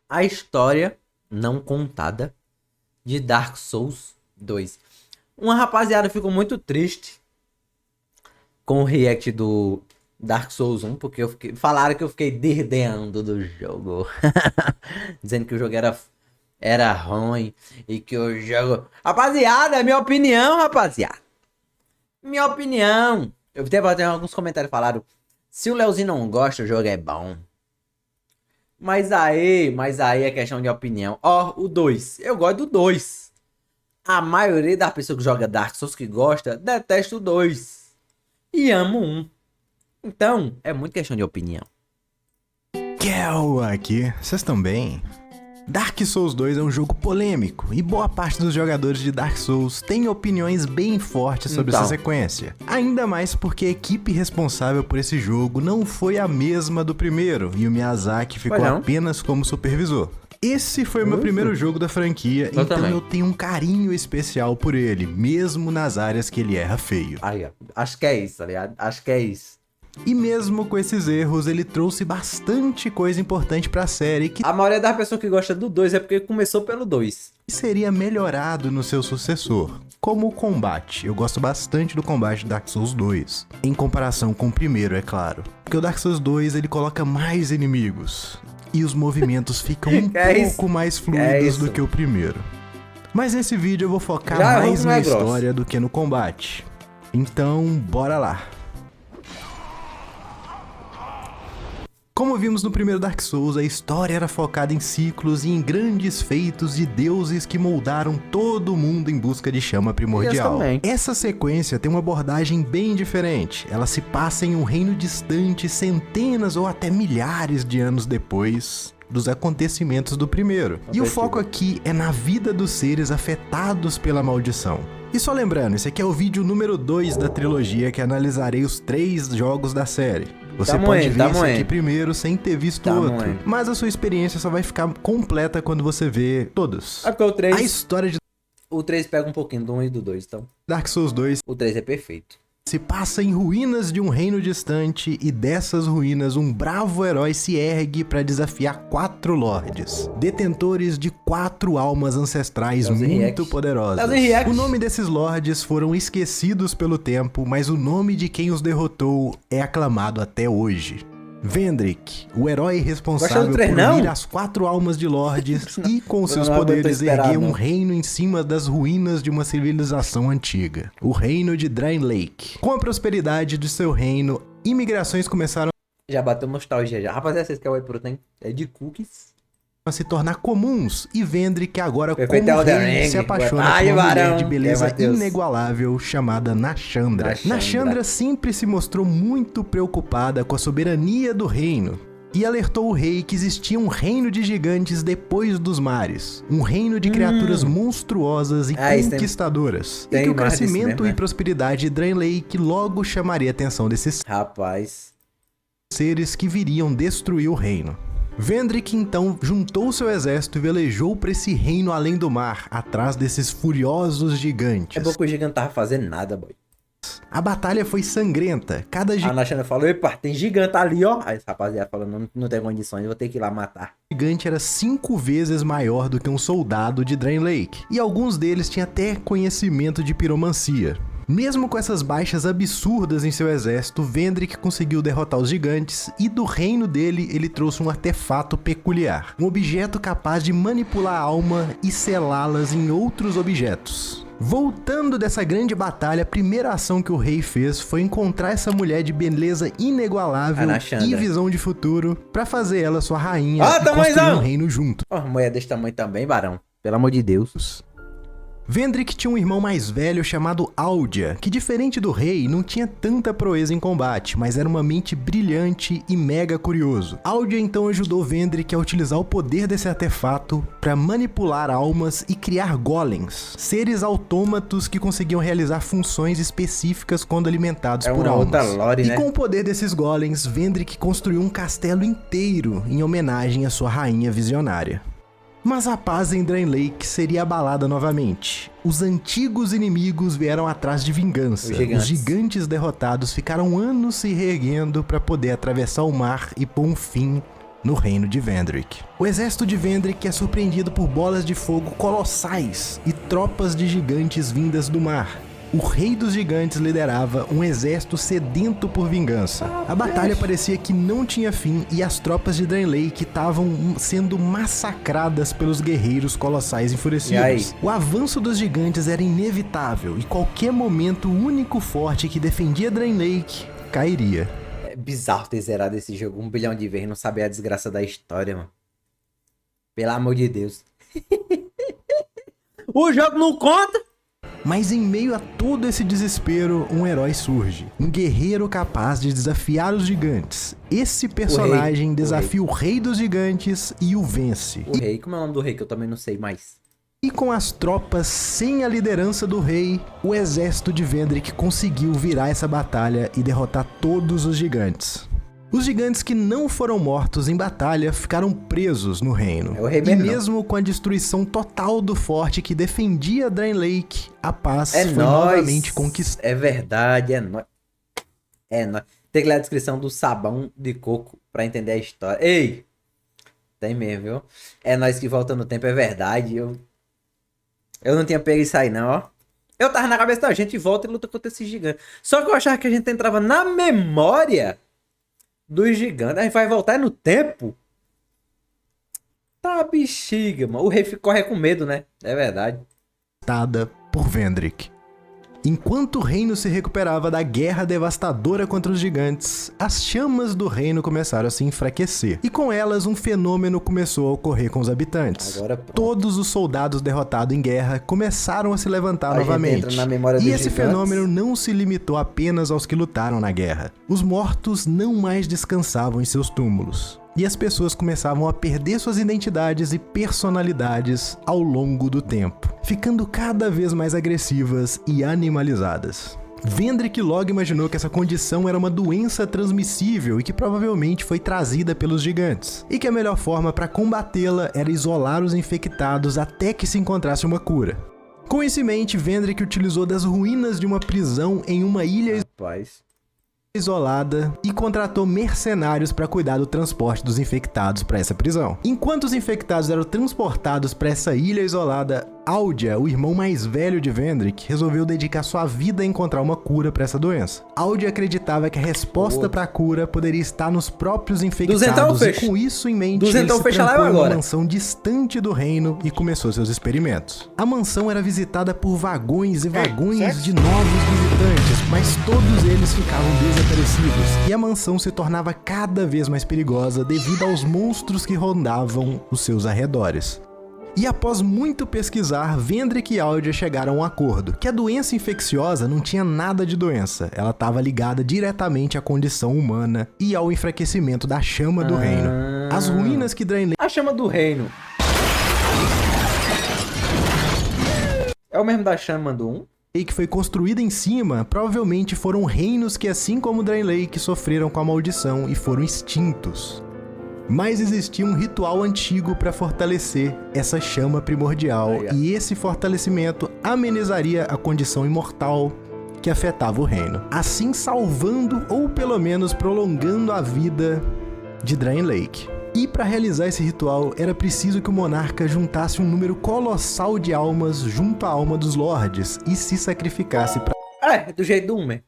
a história não contada de Dark Souls 2. Uma rapaziada ficou muito triste com o react do Dark Souls 1, porque falaram que eu fiquei desdenhando do jogo. Dizendo que o jogo era ruim e que o jogo... Rapaziada, é minha opinião, rapaziada. Minha opinião. Eu até alguns comentários falaram, se o Leozinho não gosta, o jogo é bom. Mas aí é questão de opinião. Ó, o 2. Eu gosto do 2. A maioria das pessoas que joga Dark Souls que gosta, detesta o 2. E amo um. Então, é muito questão de opinião. Kel aqui, vocês estão bem? Dark Souls 2 é um jogo polêmico e boa parte dos jogadores de Dark Souls tem opiniões bem fortes sobre essa sequência. Ainda mais porque a equipe responsável por esse jogo não foi a mesma do primeiro e o Miyazaki ficou apenas como supervisor. Esse foi o meu primeiro jogo da franquia, então eu tenho um carinho especial por ele, mesmo nas áreas que ele erra feio. Aí, ó, acho que é isso, tá ligado? Acho que é isso. E mesmo com esses erros, ele trouxe bastante coisa importante pra série que... A maioria das pessoas que gosta do 2 é porque começou pelo 2. Seria melhorado no seu sucessor, como o combate. Eu gosto bastante do combate de Dark Souls 2, em comparação com o primeiro, é claro. Porque o Dark Souls 2, ele coloca mais inimigos, e os movimentos ficam um pouco mais fluidos do que o primeiro. Mas nesse vídeo eu vou focar mais na história do que no combate. Então, bora lá. Como vimos no primeiro Dark Souls, a história era focada em ciclos e em grandes feitos de deuses que moldaram todo mundo em busca de chama primordial. Essa sequência tem uma abordagem bem diferente. Ela se passa em um reino distante, centenas ou até milhares de anos depois dos acontecimentos do primeiro. E o foco aqui é na vida dos seres afetados pela maldição. E só lembrando, esse aqui é o vídeo número 2 da trilogia que analisarei os 3 jogos da série. Você pode ver esse aqui primeiro sem ter visto outro, mas a sua experiência só vai ficar completa quando você ver todos. É porque o 3... A história de... O 3 pega um pouquinho do 1 e do 2, então. Dark Souls 2... O 3 é perfeito. Se passa em ruínas de um reino distante e dessas ruínas um bravo herói se ergue para desafiar 4 lordes, detentores de 4 almas ancestrais muito poderosas. O nome desses lordes foram esquecidos pelo tempo, mas o nome de quem os derrotou é aclamado até hoje. Vendrick, o herói responsável por unir as 4 almas de lordes e com seus poderes erguer um reino em cima das ruínas de uma civilização antiga, o reino de Drain Lake. Com a prosperidade de seu reino, imigrações começaram já bateu nostalgia já. Rapaziada, vocês querem o whey protein? É de cookies. A se tornar comuns e Vendrick agora como rei se apaixona por uma mulher de beleza inigualável chamada Nashandra. Nashandra sempre se mostrou muito preocupada com a soberania do reino e alertou o rei que existia um reino de gigantes depois dos mares, um reino de criaturas monstruosas e conquistadoras, e que o crescimento e prosperidade de Drain Lake logo chamaria a atenção desses seres que viriam destruir o reino. Vendrick então juntou seu exército e velejou para esse reino além do mar, atrás desses furiosos gigantes. É bom que o gigante tava fazendo nada, boy. A batalha foi sangrenta. Cada A Nashandra falou, epa, tem gigante ali, ó. Aí esse rapaziada falou, não tem condições, eu vou ter que ir lá matar. O gigante era 5 vezes maior do que um soldado de Drain Lake, e alguns deles tinham até conhecimento de piromancia. Mesmo com essas baixas absurdas em seu exército, Vendrick conseguiu derrotar os gigantes e do reino dele ele trouxe um artefato peculiar, um objeto capaz de manipular a alma e selá-las em outros objetos. Voltando dessa grande batalha, a primeira ação que o rei fez foi encontrar essa mulher de beleza inigualável e visão de futuro para fazer ela sua rainha e construir um reino junto. Mulher desse tamanho também, barão. Pelo amor de Deus. Vendrick tinha um irmão mais velho chamado Aldia, que diferente do rei, não tinha tanta proeza em combate, mas era uma mente brilhante e mega curioso. Aldia então ajudou Vendrick a utilizar o poder desse artefato para manipular almas e criar golems, seres autômatos que conseguiam realizar funções específicas quando alimentados por almas. E com o poder desses golems, Vendrick construiu um castelo inteiro em homenagem à sua rainha visionária. Mas a paz em Drain Lake seria abalada novamente. Os antigos inimigos vieram atrás de vingança. Os gigantes derrotados ficaram anos se reerguendo para poder atravessar o mar e pôr um fim no reino de Vendrick. O exército de Vendrick é surpreendido por bolas de fogo colossais e tropas de gigantes vindas do mar. O rei dos gigantes liderava um exército sedento por vingança. A batalha parecia que não tinha fim e as tropas de Draenlake estavam sendo massacradas pelos guerreiros colossais enfurecidos. O avanço dos gigantes era inevitável e qualquer momento o único forte que defendia Draenlake cairia. É bizarro ter zerado esse jogo 1 bilhão de vezes e não saber a desgraça da história, mano. Pelo amor de Deus. O jogo não conta! Mas em meio a todo esse desespero, um herói surge. Um guerreiro capaz de desafiar os gigantes. Esse personagem desafia o rei dos gigantes e o vence. O rei? Como é o nome do rei que eu também não sei mais? E com as tropas sem a liderança do rei, o exército de Vendrick conseguiu virar essa batalha e derrotar todos os gigantes. Os gigantes que não foram mortos em batalha ficaram presos no reino. É o rei mesmo, e mesmo com a destruição total do forte que defendia Draenlake, a paz foi novamente conquistada. É verdade, é nóis. É nóis. Tem que ler a descrição do sabão de coco pra entender a história. Ei! Tem mesmo, viu? É nós que volta no tempo, é verdade. Eu não tinha pego isso aí, não, ó. Eu tava na cabeça da gente e volta e luta contra esse gigante. Só que eu achava que a gente entrava na memória dos gigantes. A gente vai voltar no tempo? Tá bexiga, mano. O rei corre com medo, né? É verdade. Por Vendrick. Enquanto o reino se recuperava da guerra devastadora contra os gigantes, as chamas do reino começaram a se enfraquecer. E com elas, um fenômeno começou a ocorrer com os habitantes. Todos os soldados derrotados em guerra começaram a se levantar novamente. E esse fenômeno não se limitou apenas aos que lutaram na guerra. Os mortos não mais descansavam em seus túmulos. E as pessoas começavam a perder suas identidades e personalidades ao longo do tempo, ficando cada vez mais agressivas e animalizadas. Vendrick logo imaginou que essa condição era uma doença transmissível e que provavelmente foi trazida pelos gigantes, e que a melhor forma para combatê-la era isolar os infectados até que se encontrasse uma cura. Com isso em mente, Vendrick utilizou das ruínas de uma prisão em uma ilha isolada e contratou mercenários para cuidar do transporte dos infectados para essa prisão. Enquanto os infectados eram transportados para essa ilha isolada, Aldia, o irmão mais velho de Vendrick, resolveu dedicar sua vida a encontrar uma cura para essa doença. Aldia acreditava que a resposta para a cura poderia estar nos próprios infectados e com isso em mente, ele se trancou em uma mansão distante do reino e começou seus experimentos. A mansão era visitada por vagões e vagões de novos visitantes, mas todos eles ficavam desaparecidos e a mansão se tornava cada vez mais perigosa devido aos monstros que rondavam os seus arredores. E após muito pesquisar, Vendrick e Aldia chegaram a um acordo, que a doença infecciosa não tinha nada de doença, ela estava ligada diretamente à condição humana e ao enfraquecimento da chama do reino. As ruínas que Draenlake... A chama do reino é o mesmo da chama do 1? que foi construída em cima, provavelmente foram reinos que, assim como Draenlake, sofreram com a maldição e foram extintos. Mas existia um ritual antigo para fortalecer essa chama primordial, e esse fortalecimento amenizaria a condição imortal que afetava o reino, assim salvando ou pelo menos prolongando a vida de Draenlake. E para realizar esse ritual, era preciso que o monarca juntasse um número colossal de almas junto à alma dos lordes e se sacrificasse do jeito do Umer.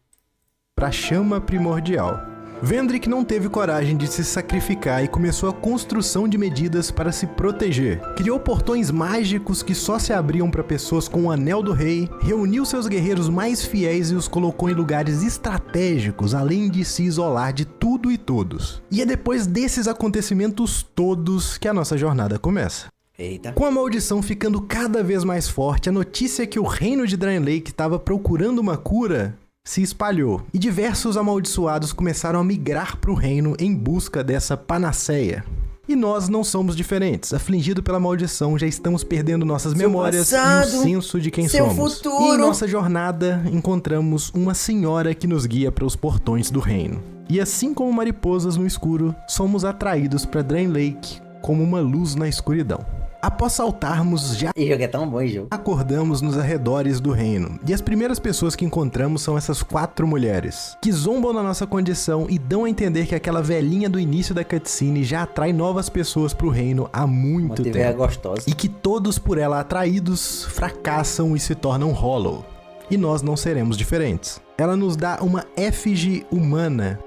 Para a chama primordial. Vendrick não teve coragem de se sacrificar e começou a construção de medidas para se proteger. Criou portões mágicos que só se abriam para pessoas com o Anel do Rei, reuniu seus guerreiros mais fiéis e os colocou em lugares estratégicos, além de se isolar de tudo e todos. E é depois desses acontecimentos todos que a nossa jornada começa. Eita. Com a maldição ficando cada vez mais forte, a notícia que o reino de Draenlake estava procurando uma cura se espalhou, e diversos amaldiçoados começaram a migrar para o reino em busca dessa panaceia. E nós não somos diferentes. Afligido pela maldição, já estamos perdendo nossas memórias passado, e o senso de quem somos. Futuro. E em nossa jornada, encontramos uma senhora que nos guia para os portões do reino. E assim como mariposas no escuro, somos atraídos para Draenlake como uma luz na escuridão. Após saltarmos, já Esse jogo é tão bom, jogo. acordamos nos arredores do reino. E as primeiras pessoas que encontramos são essas 4 mulheres, que zombam da nossa condição e dão a entender que aquela velhinha do início da cutscene já atrai novas pessoas pro reino há muito tempo. É gostosa. E que todos por ela atraídos fracassam e se tornam hollow. E nós não seremos diferentes. Ela nos dá uma efígie humana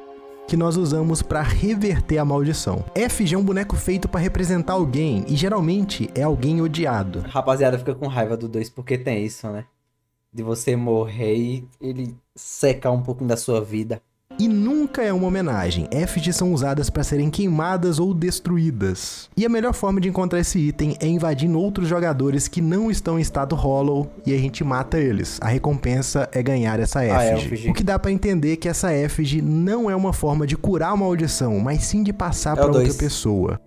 que nós usamos para reverter a maldição. Efígie é um boneco feito para representar alguém e geralmente é alguém odiado. Rapaziada, fica com raiva do 2 porque tem isso, né? De você morrer e ele secar um pouquinho da sua vida. E nunca é uma homenagem. Efígies são usadas para serem queimadas ou destruídas. E a melhor forma de encontrar esse item é invadindo outros jogadores que não estão em estado hollow e a gente mata eles. A recompensa é ganhar essa efígie. O que dá para entender que essa efígie não é uma forma de curar a maldição, mas sim de passar para outra pessoa.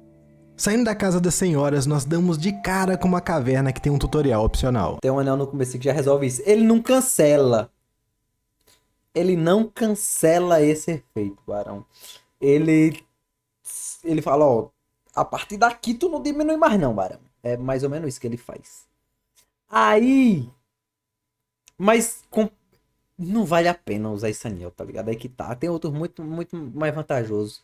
Saindo da casa das senhoras, nós damos de cara com uma caverna que tem um tutorial opcional. Tem um anel no começo que já resolve isso. Ele não cancela. Ele não cancela esse efeito, Barão. Ele fala, ó, a partir daqui tu não diminui mais não, Barão. É mais ou menos isso que ele faz. Aí... Mas não vale a pena usar esse anel, tá ligado? Aí que tá. Tem outros muito mais vantajosos.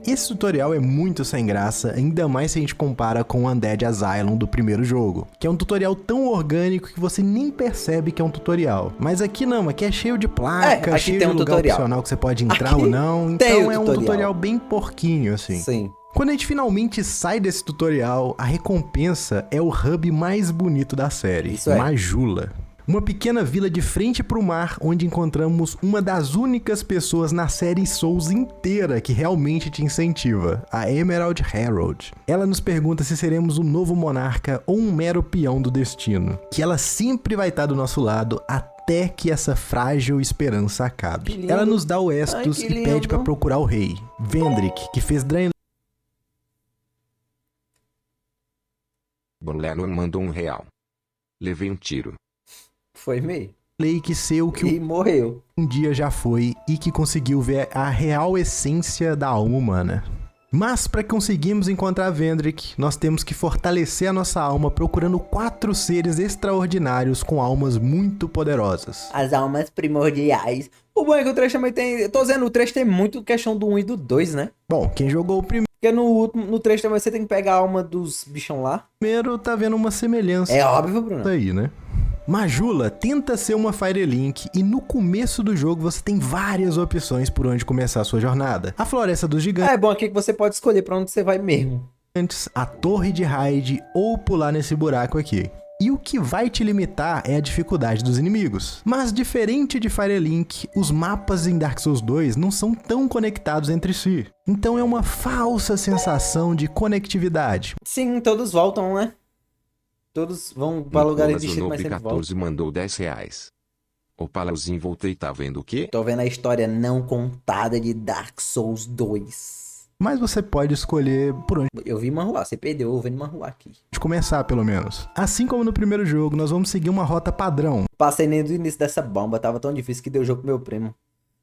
Esse tutorial é muito sem graça, ainda mais se a gente compara com o Undead Asylum do primeiro jogo, que é um tutorial tão orgânico que você nem percebe que é um tutorial. Mas aqui não, aqui é cheio de placa, cheio de lugar opcional que você pode entrar ou não, então é um tutorial bem porquinho, assim. Sim. Quando a gente finalmente sai desse tutorial, a recompensa é o hub mais bonito da série, Majula. Uma pequena vila de frente para o mar, onde encontramos uma das únicas pessoas na série Souls inteira que realmente te incentiva, a Emerald Herald. Ela nos pergunta se seremos o novo monarca ou um mero peão do destino, que ela sempre vai estar do nosso lado até que essa frágil esperança acabe. Ela nos dá o Estus e pede para procurar o rei, Vendrick, que fez Draenor. Bolero mandou R$1. Levei um tiro. Foi meio. Que ser o que e morreu. Um dia já foi e que conseguiu ver a real essência da alma humana. Mas para conseguirmos encontrar Vendrick, nós temos que fortalecer a nossa alma procurando 4 seres extraordinários com almas muito poderosas. As almas primordiais. O bom é que o 3 também tem... Eu tô dizendo, o 3 tem muito questão do 1 e do 2, né? Bom, quem jogou o primeiro... Porque no 3 também você tem que pegar a alma dos bichão lá. Primeiro tá vendo uma semelhança. É óbvio, Bruno. Aí, né? Majula tenta ser uma Firelink e no começo do jogo você tem várias opções por onde começar a sua jornada. A Floresta dos Gigantes. É bom aqui que você pode escolher pra onde você vai mesmo. A Torre de Hyde ou pular nesse buraco aqui. E o que vai te limitar é a dificuldade dos inimigos. Mas diferente de Firelink, os mapas em Dark Souls 2 não são tão conectados entre si. Então é uma falsa sensação de conectividade. Sim, todos voltam, né? Todos vão para lugares distintos, mas sempre voltam. 14 mandou R$10. O Palauzinho voltei, tá vendo o quê? Tô vendo a história não contada de Dark Souls 2. Mas você pode escolher por onde... Eu vi Manhua, você perdeu, eu vendo Manhua aqui. De começar, pelo menos. Assim como no primeiro jogo, nós vamos seguir uma rota padrão. Passei nem do início dessa bomba, tava tão difícil que deu jogo pro meu primo.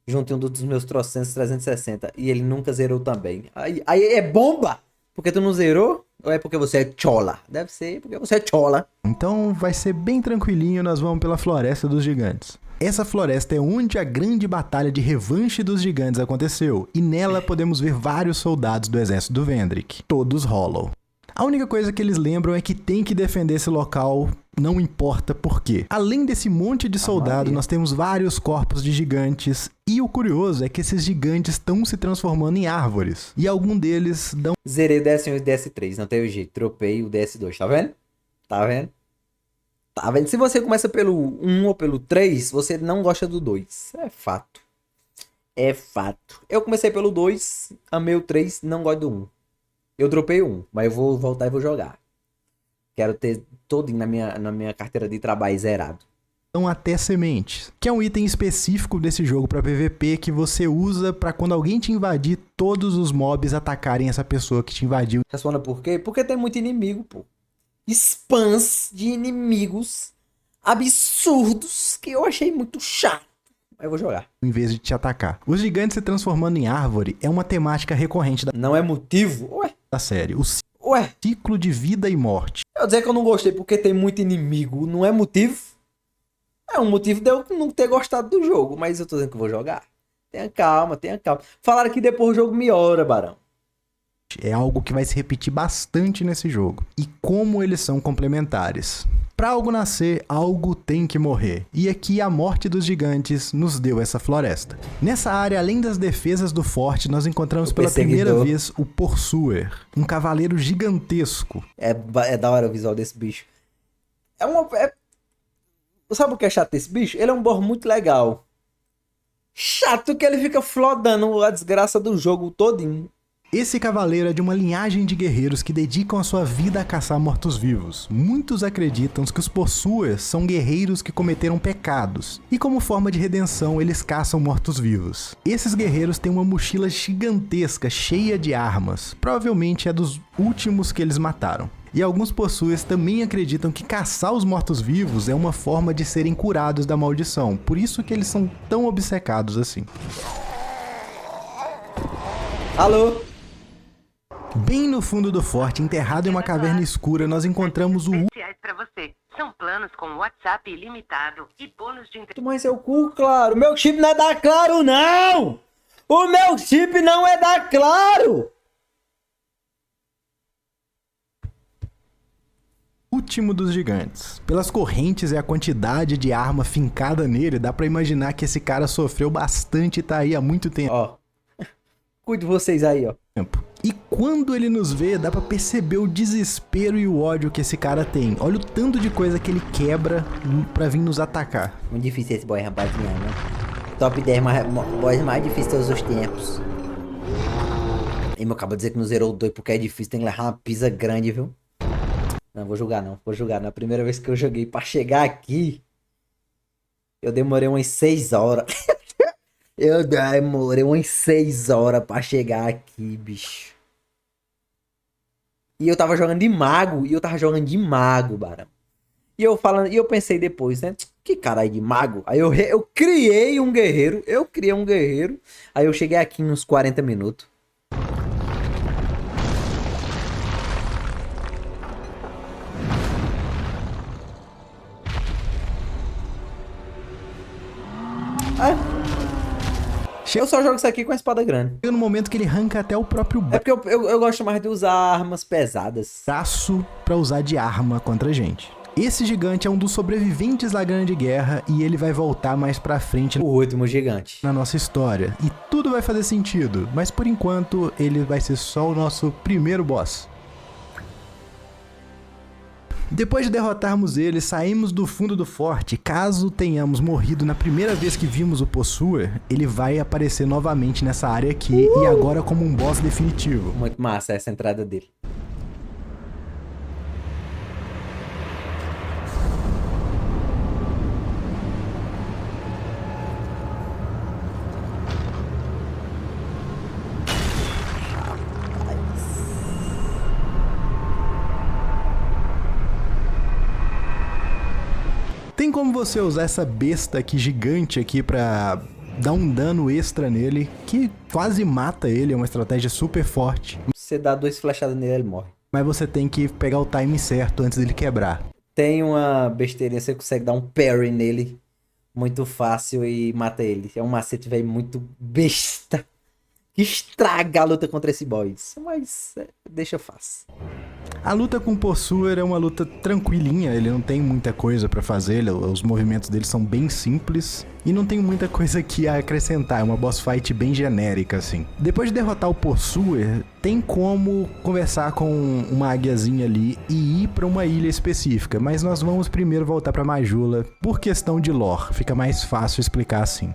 Junto em um dos meus trocentos 360. E ele nunca zerou também. Aí é bomba! Porque tu não zerou? Ou é porque você é chola? Deve ser porque você é chola. Então vai ser bem tranquilinho, nós vamos pela Floresta dos Gigantes. Essa floresta é onde a grande batalha de revanche dos gigantes aconteceu, e nela podemos ver vários soldados do exército do Vendrick, todos hollow. A única coisa que eles lembram é que tem que defender esse local, não importa por quê. Além desse monte de soldado, nós temos vários corpos de gigantes, e o curioso é que esses gigantes estão se transformando em árvores, e algum deles dão... Zerei o DS1 e o DS3, não teve jeito, tropei o DS2, tá vendo? Tá vendo? Tá vendo? Se você começa pelo 1 ou pelo 3, você não gosta do 2. É fato. É fato. Eu comecei pelo 2, amei o 3, não gosto do 1. Eu dropei o 1, mas eu vou voltar e vou jogar. Quero ter todo na minha carteira de trabalho zerado. Até sementes, que é um item específico desse jogo para PVP que você usa para quando alguém te invadir, todos os mobs atacarem essa pessoa que te invadiu. Responda por quê? Porque tem muito inimigo, pô. Spams de inimigos absurdos que eu achei muito chato. Mas eu vou jogar. Em vez de te atacar. Os gigantes se transformando em árvore é uma temática recorrente Não é motivo? Ué? Da série. O ciclo de vida e morte. Eu dizer que eu não gostei porque tem muito inimigo, não é motivo. É um motivo de eu não ter gostado do jogo, mas eu tô dizendo que eu vou jogar. Tenha calma, tenha calma. Falaram que depois o jogo melhora, Barão. É algo que vai se repetir bastante nesse jogo. E como eles são complementares. Para algo nascer, algo tem que morrer. E aqui a morte dos gigantes nos deu essa floresta. Nessa área, além das defesas do forte, nós encontramos pela primeira vez o Pursuer, um cavaleiro gigantesco. É da hora o visual desse bicho. Sabe o que é chato desse bicho? Ele é um boss muito legal. Chato que ele fica flodando a desgraça do jogo todinho. Esse cavaleiro é de uma linhagem de guerreiros que dedicam a sua vida a caçar mortos-vivos. Muitos acreditam que os Pursuers são guerreiros que cometeram pecados, e como forma de redenção eles caçam mortos-vivos. Esses guerreiros têm uma mochila gigantesca cheia de armas, provavelmente é dos últimos que eles mataram. E alguns Pursuers também acreditam que caçar os mortos-vivos é uma forma de serem curados da maldição, por isso que eles são tão obcecados assim. Alô? Bem no fundo do forte, enterrado em uma caverna escura, nós encontramos o... Pra você. São planos com WhatsApp ilimitado e bônus de... Mas seu cu, Claro. O meu chip não é da Claro, não! O meu chip não é da Claro! Último dos gigantes. Pelas correntes e a quantidade de arma fincada nele, dá pra imaginar que esse cara sofreu bastante e tá aí há muito tempo. Ó. Cuide vocês aí, ó. E quando ele nos vê, dá pra perceber o desespero e o ódio que esse cara tem. Olha o tanto de coisa que ele quebra pra vir nos atacar. Muito difícil esse boy, rapazinha, né? Top 10 boys mais difíceis de todos os tempos. E meu acaba de dizer que não zerou o 2 porque é difícil, tem que levar uma pisa grande, viu? Não, vou jogar não. Na primeira vez que eu joguei pra chegar aqui, eu demorei umas 6 horas. Eu demorei umas 6 horas pra chegar aqui, bicho. E eu tava jogando de mago. Barão. E eu pensei depois, né? Que caralho de mago? Aí eu criei um guerreiro. Aí eu cheguei aqui nos 40 minutos. Eu só jogo isso aqui com a espada grande. No momento que ele arranca até o próprio É porque eu gosto mais de usar armas pesadas. Braço pra usar de arma contra a gente. Esse gigante é um dos sobreviventes da Grande Guerra e ele vai voltar mais pra frente. O último gigante. Na nossa história. E tudo vai fazer sentido. Mas por enquanto, ele vai ser só o nosso primeiro boss. Depois de derrotarmos ele, saímos do fundo do forte. Caso tenhamos morrido na primeira vez que vimos o Pursuer, ele vai aparecer novamente nessa área aqui e agora como um boss definitivo. Muito massa essa entrada dele. Tem como você usar essa besta aqui gigante aqui pra dar um dano extra nele, que quase mata ele, é uma estratégia super forte. Você dá 2 flechadas nele, ele morre. Mas você tem que pegar o time certo antes dele quebrar. Tem uma besteirinha, você consegue dar um parry nele muito fácil e mata ele. É um macete, velho, muito besta. Que estraga a luta contra esse boss. Mas deixa fácil. A luta com o Pursuer é uma luta tranquilinha, ele não tem muita coisa pra fazer, os movimentos dele são bem simples e não tem muita coisa aqui a acrescentar, é uma boss fight bem genérica assim. Depois de derrotar o Pursuer, tem como conversar com uma águiazinha ali e ir pra uma ilha específica, mas nós vamos primeiro voltar pra Majula por questão de lore, fica mais fácil explicar assim.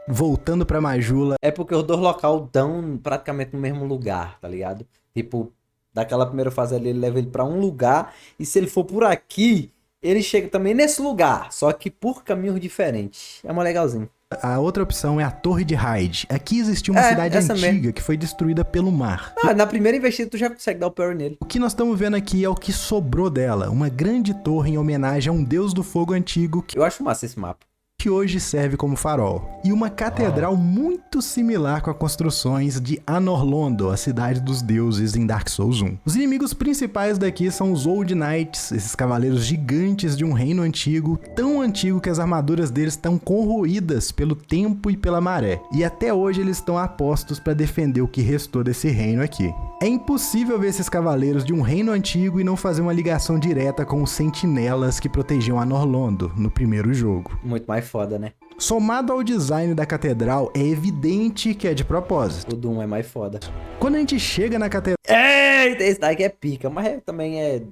Voltando pra Majula... É porque os dois locais dão praticamente no mesmo lugar, tá ligado? Tipo... Daquela primeira fase ali, ele leva ele pra um lugar. E se ele for por aqui, ele chega também nesse lugar. Só que por caminhos diferentes. É uma legalzinho. A outra opção é a Torre de Hyde. Aqui existiu uma cidade antiga que foi destruída pelo mar. Na primeira investida tu já consegue dar o parry nele. O que nós estamos vendo aqui é o que sobrou dela. Uma grande torre em homenagem a um deus do fogo antigo. Eu acho massa esse mapa. que hoje serve como farol, e uma catedral muito similar com as construções de Anor Londo, a cidade dos deuses em Dark Souls 1. Os inimigos principais daqui são os Old Knights, esses cavaleiros gigantes de um reino antigo, tão antigo que as armaduras deles estão corroídas pelo tempo e pela maré, e até hoje eles estão a postos para defender o que restou desse reino aqui. É impossível ver esses cavaleiros de um reino antigo e não fazer uma ligação direta com os sentinelas que protegiam Anor Londo no primeiro jogo. Muito mais foda, né? Somado ao design da catedral, é evidente que é de propósito. O Doom é mais foda. Quando a gente chega na catedral... Eita, esse daqui é pica, mas também é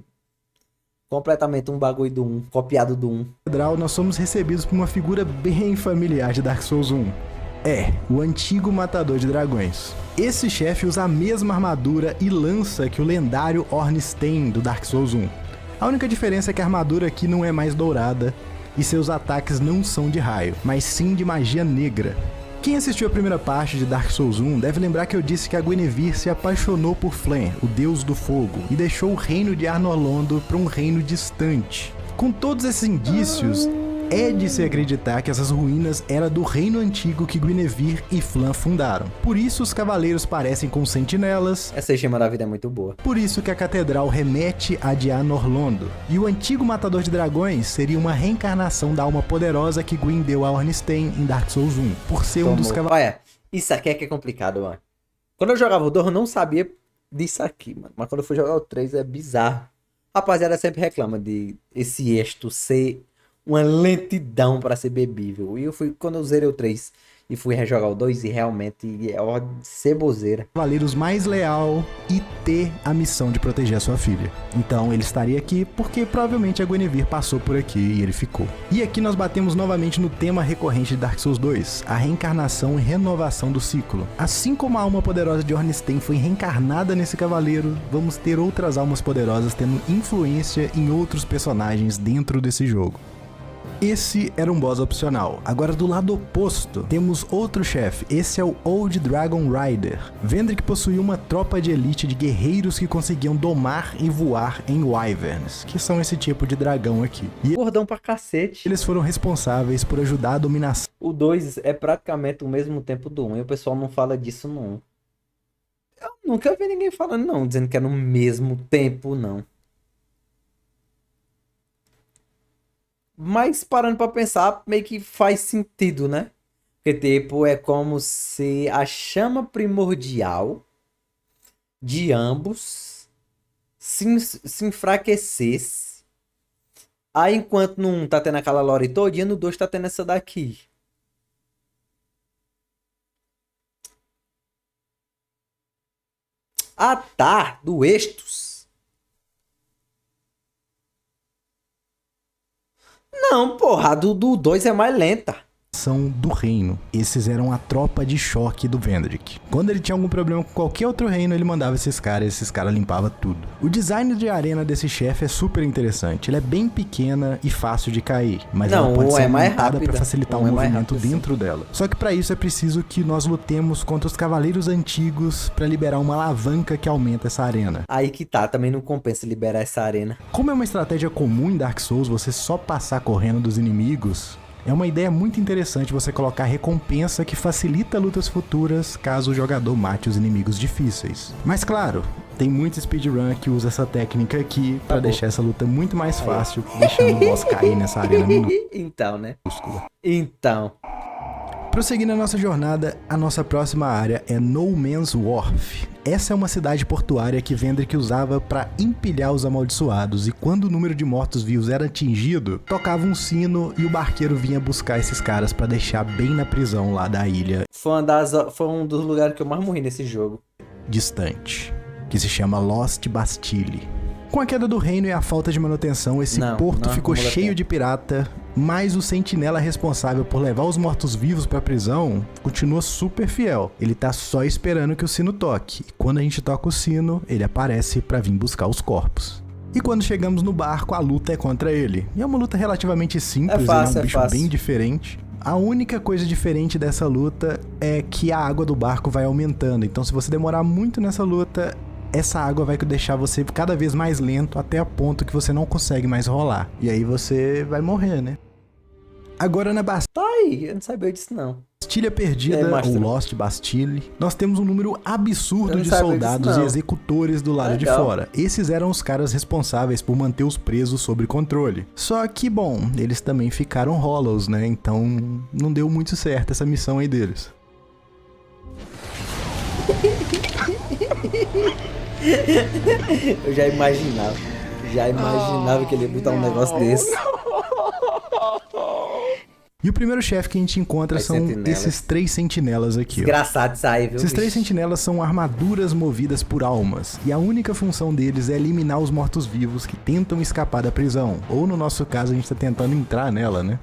completamente um bagulho do 1, copiado do 1. Nós somos recebidos por uma figura bem familiar de Dark Souls 1. É, o antigo matador de dragões. Esse chefe usa a mesma armadura e lança que o lendário Ornstein do Dark Souls 1. A única diferença é que a armadura aqui não é mais dourada e seus ataques não são de raio, mas sim de magia negra. Quem assistiu a primeira parte de Dark Souls 1 deve lembrar que eu disse que a Guinevere se apaixonou por Flann, o deus do fogo, e deixou o reino de Anor Londo para um reino distante. Com todos esses indícios, é de se acreditar que essas ruínas eram do reino antigo que Guinevere e Flann fundaram. Por isso os cavaleiros parecem com sentinelas. Essa gema da vida é muito boa. Por isso que a catedral remete a de Anor Londo. E o antigo matador de dragões seria uma reencarnação da alma poderosa que Gwyn deu a Ornstein em Dark Souls 1. Por ser um dos cavaleiros... Olha, isso aqui é que é complicado, mano. Quando eu jogava o 2 eu não sabia disso aqui, mano. Mas quando eu fui jogar o 3 é bizarro. Rapaziada sempre reclama de esse êxito ser uma lentidão para ser bebível. E quando eu zerei o 3 e fui rejogar o 2 e realmente é hora de ceboseira. Cavaleiros mais leal e ter a missão de proteger a sua filha. Então ele estaria aqui porque provavelmente a Guinevere passou por aqui e ele ficou. E aqui nós batemos novamente no tema recorrente de Dark Souls 2, a reencarnação e renovação do ciclo. Assim como a alma poderosa de Ornstein foi reencarnada nesse cavaleiro, vamos ter outras almas poderosas tendo influência em outros personagens dentro desse jogo. Esse era um boss opcional. Agora do lado oposto, temos outro chefe. Esse é o Old Dragon Rider. Vendrick possuía uma tropa de elite de guerreiros que conseguiam domar e voar em wyverns, que são esse tipo de dragão aqui. E gordão pra cacete. Eles foram responsáveis por ajudar a dominação. O 2 é praticamente o mesmo tempo do 1 e o pessoal não fala disso não. Eu nunca vi ninguém falando não, dizendo que é no mesmo tempo não. Mas parando pra pensar, meio que faz sentido, né? Porque, tipo, é como se a chama primordial de ambos se enfraquecesse. Aí, enquanto no 1 tá tendo aquela lore todinha, no 2 tá tendo essa daqui. Ah, tá! Do Estus. Não, porra, a do 2 é mais lenta. Do reino. Esses eram a tropa de choque do Vendrick. Quando ele tinha algum problema com qualquer outro reino, ele mandava esses caras limpavam tudo. O design de arena desse chefe é super interessante. Ele é bem pequena e fácil de cair, mas ela pode ser aumentada para facilitar o movimento dentro dela. Só que para isso é preciso que nós lutemos contra os cavaleiros antigos para liberar uma alavanca que aumenta essa arena. Aí que tá, também não compensa liberar essa arena. Como é uma estratégia comum em Dark Souls, você só passar correndo dos inimigos, é uma ideia muito interessante você colocar recompensa que facilita lutas futuras caso o jogador mate os inimigos difíceis. Mas claro, tem muito speedrun que usa essa técnica aqui pra deixar essa luta muito mais fácil, deixando o boss cair nessa arena minúscula. Então, né? Então. Prosseguindo a nossa jornada, a nossa próxima área é No Man's Wharf. Essa é uma cidade portuária que Vendrick usava para empilhar os amaldiçoados, e quando o número de mortos-vivos era atingido, tocava um sino e o barqueiro vinha buscar esses caras para deixar bem na prisão lá da ilha. Foi um dos lugares que eu mais morri nesse jogo. Distante, que se chama Lost Bastille. Com a queda do reino e a falta de manutenção, esse porto ficou cheio de pirata, mas o sentinela responsável por levar os mortos-vivos pra prisão continua super fiel. Ele tá só esperando que o sino toque, e quando a gente toca o sino, ele aparece pra vir buscar os corpos. E quando chegamos no barco, a luta é contra ele. E é uma luta relativamente simples, ele é um bicho bem diferente. A única coisa diferente dessa luta é que a água do barco vai aumentando, então se você demorar muito nessa luta, essa água vai deixar você cada vez mais lento até a ponto que você não consegue mais rolar. E aí você vai morrer, né? Agora na Tá aí, eu não sabia disso não. Bastilha Perdida, ou Lost Bastille, nós temos um número absurdo de soldados e executores do lado de fora. Esses eram os caras responsáveis por manter os presos sob controle. Só que, bom, eles também ficaram hollows, né? Então não deu muito certo essa missão aí deles. Eu já imaginava que ele ia botar um negócio desse. E o primeiro chefe que a gente encontra são esses 3 sentinelas aqui. Desgraçado isso aí, viu? Esses 3 sentinelas são armaduras movidas por almas. E a única função deles é eliminar os mortos-vivos que tentam escapar da prisão. Ou no nosso caso, a gente tá tentando entrar nela, né?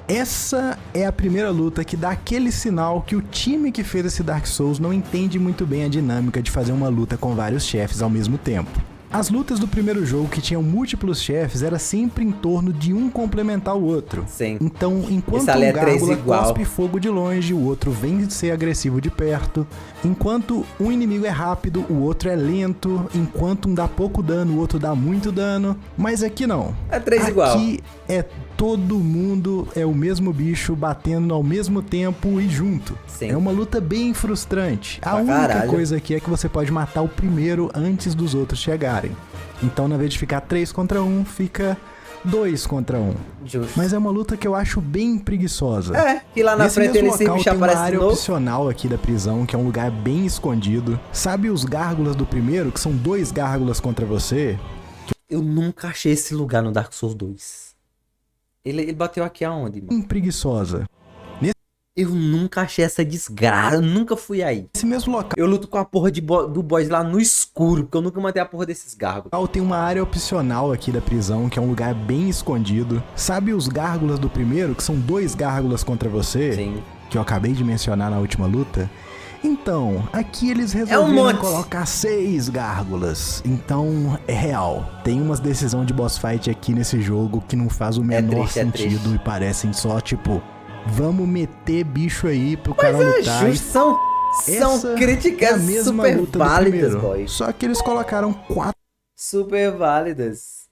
Essa é a primeira luta que dá aquele sinal que o time que fez esse Dark Souls não entende muito bem a dinâmica de fazer uma luta com vários chefes ao mesmo tempo. As lutas do primeiro jogo, que tinham múltiplos chefes, era sempre em torno de um complementar o outro. Sim. Então, enquanto um gárgula cospe fogo de longe, o outro vem ser agressivo de perto. Enquanto um inimigo é rápido, o outro é lento. Enquanto um dá pouco dano, o outro dá muito dano. Mas aqui não. É 3 igual. Aqui é todo mundo, é o mesmo bicho batendo ao mesmo tempo e junto. Sim. É uma luta bem frustrante. A única coisa aqui é que você pode matar o primeiro antes dos outros chegarem. Então, na vez de ficar 3 contra 1, fica 2 contra 1. Justo. Mas é uma luta que eu acho bem preguiçosa. É, que lá na frente ele sempre aparece aparece uma área novo. opcional aqui da prisão, que é um lugar bem escondido. Sabe os gárgulas do primeiro, que são 2 gárgulas contra você? Eu nunca achei esse lugar no Dark Souls 2. Ele bateu aqui aonde, mano? Bem preguiçosa. Eu nunca achei essa desgraça, eu nunca fui aí. Esse mesmo local. Eu luto com a porra do boss lá no escuro, porque eu nunca matei a porra desses gárgulas. Tem uma área opcional aqui da prisão, que é um lugar bem escondido. Sabe os gárgulas do primeiro, que são 2 gárgulas contra você? Sim. Que eu acabei de mencionar na última luta? Então, aqui eles resolveram colocar 6 gárgulas. Então, é real. Tem umas decisões de boss fight aqui nesse jogo que não faz o menor sentido e parecem só, tipo, vamos meter bicho aí pro cara lutar. São críticas super válidas, boy. Só que eles colocaram 4 super válidas.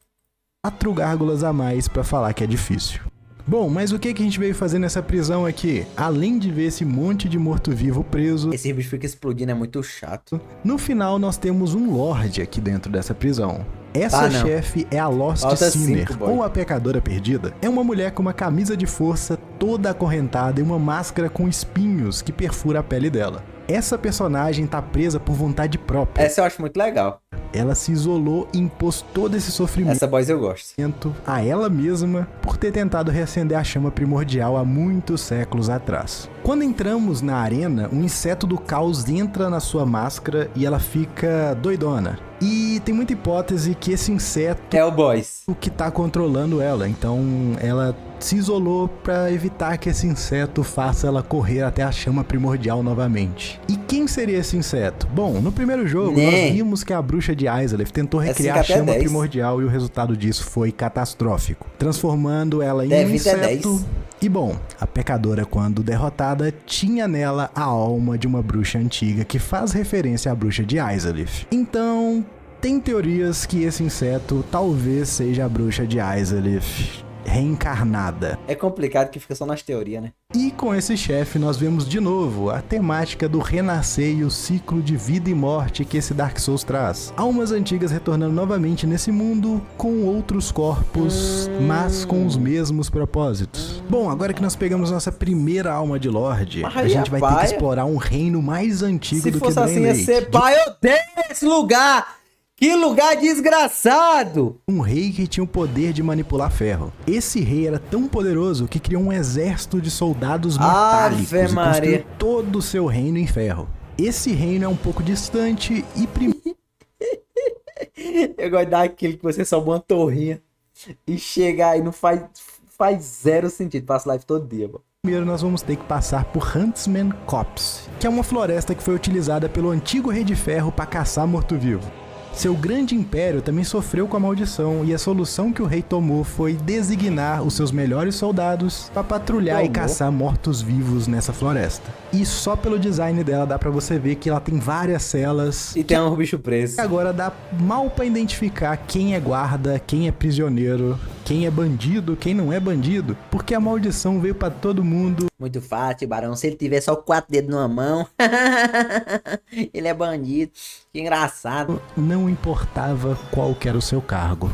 4 gárgulas a mais pra falar que é difícil. Bom, mas o que a gente veio fazer nessa prisão aqui? Além de ver esse monte de morto-vivo preso... Esse bicho fica explodindo, é muito chato. No final, nós temos um Lorde aqui dentro dessa prisão. Essa chefe é a Lost Sinner, ou a Pecadora Perdida. É uma mulher com uma camisa de força toda acorrentada e uma máscara com espinhos que perfura a pele dela. Essa personagem tá presa por vontade própria. Essa eu acho muito legal. Ela se isolou e impôs todo esse sofrimento Essa voz eu gosto. A ela mesma por ter tentado reacender a chama primordial há muitos séculos atrás. Quando entramos na arena, um inseto do caos entra na sua máscara e ela fica doidona. E tem muita hipótese que esse inseto é o boss, o que tá controlando ela. Então ela se isolou para evitar que esse inseto faça ela correr até a chama primordial novamente. E quem seria esse inseto? Bom, no primeiro jogo nós vimos que a bruxa de Izalith tentou recriar a chama primordial e o resultado disso foi catastrófico, transformando ela em um inseto. E bom, a pecadora, quando derrotada, tinha nela a alma de uma bruxa antiga que faz referência à bruxa de Izalith. Então, tem teorias que esse inseto talvez seja a bruxa de Izalith reencarnada. É complicado que fica só nas teorias, né? E com esse chefe nós vemos de novo a temática do renascer e o ciclo de vida e morte que esse Dark Souls traz. Almas antigas retornando novamente nesse mundo com outros corpos, mas com os mesmos propósitos. Bom, agora que nós pegamos nossa primeira alma de Lorde, a gente vai ter que explorar um reino mais antigo do que Drain Lake. Se fosse assim, ia ser pai, eu odeio esse lugar! Que lugar desgraçado! Um rei que tinha o poder de manipular ferro. Esse rei era tão poderoso que criou um exército de soldados metálicos e construiu todo o seu reino em ferro. Esse reino é um pouco distante e... Eu gosto daquele que você sobe uma torrinha e chega aí, não faz zero sentido. Passa live todo dia, mano. Primeiro nós vamos ter que passar por Huntsman Copse, que é uma floresta que foi utilizada pelo antigo rei de ferro para caçar morto-vivo. Seu grande império também sofreu com a maldição e a solução que o rei tomou foi designar os seus melhores soldados para patrulhar e caçar mortos-vivos nessa floresta. E só pelo design dela dá pra você ver que ela tem várias celas. E tem um bicho preso. Agora dá mal pra identificar quem é guarda, quem é prisioneiro. quem é bandido, quem não é bandido, porque a maldição veio pra todo mundo. Muito fácil, Barão. Se ele tiver só 4 dedos numa mão, ele é bandido. Que engraçado. Não importava qual que era o seu cargo.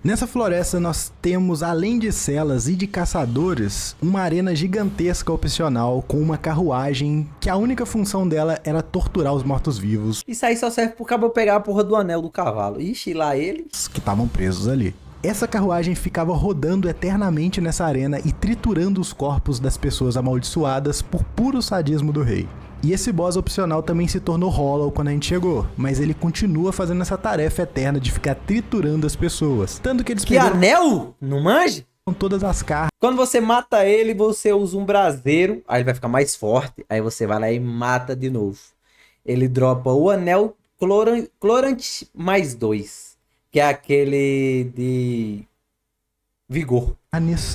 Nessa floresta nós temos, além de celas e de caçadores, uma arena gigantesca opcional com uma carruagem que a única função dela era torturar os mortos-vivos. Isso aí só serve pro cabo pegar a porra do anel do cavalo. Ixi, lá eles que estavam presos ali. Essa carruagem ficava rodando eternamente nessa arena e triturando os corpos das pessoas amaldiçoadas por puro sadismo do rei. E esse boss opcional também se tornou Hollow quando a gente chegou, mas ele continua fazendo essa tarefa eterna de ficar triturando as pessoas. Tanto que eles Que anel? Não manja? Com todas as cartas. Quando você mata ele, você usa um braseiro, aí ele vai ficar mais forte, aí você vai lá e mata de novo. Ele dropa o anel Clorant mais 2, que é aquele de vigor.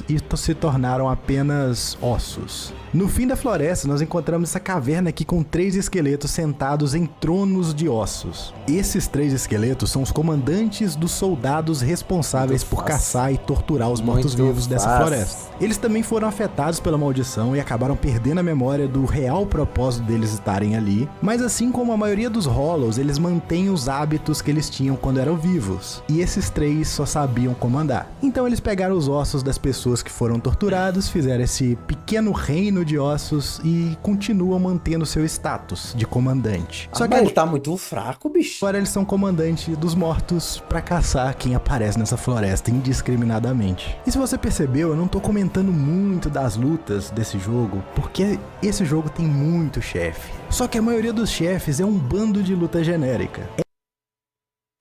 E se tornaram apenas ossos. No fim da floresta, nós encontramos essa caverna aqui com 3 esqueletos sentados em tronos de ossos. Esses 3 esqueletos são os comandantes dos soldados responsáveis por caçar e torturar os mortos-vivos dessa floresta. Eles também foram afetados pela maldição e acabaram perdendo a memória do real propósito deles estarem ali, mas assim como a maioria dos Hollows, eles mantêm os hábitos que eles tinham quando eram vivos. E esses 3 só sabiam comandar. Então eles pegaram os ossos das pessoas que foram torturadas, fizeram esse pequeno reino de ossos e continuam mantendo seu status de comandante. Só que ele tá muito fraco, bicho. Agora eles são comandante dos mortos pra caçar quem aparece nessa floresta indiscriminadamente. E se você percebeu, eu não tô comentando muito das lutas desse jogo, porque esse jogo tem muito chefe. Só que a maioria dos chefes é um bando de luta genérica.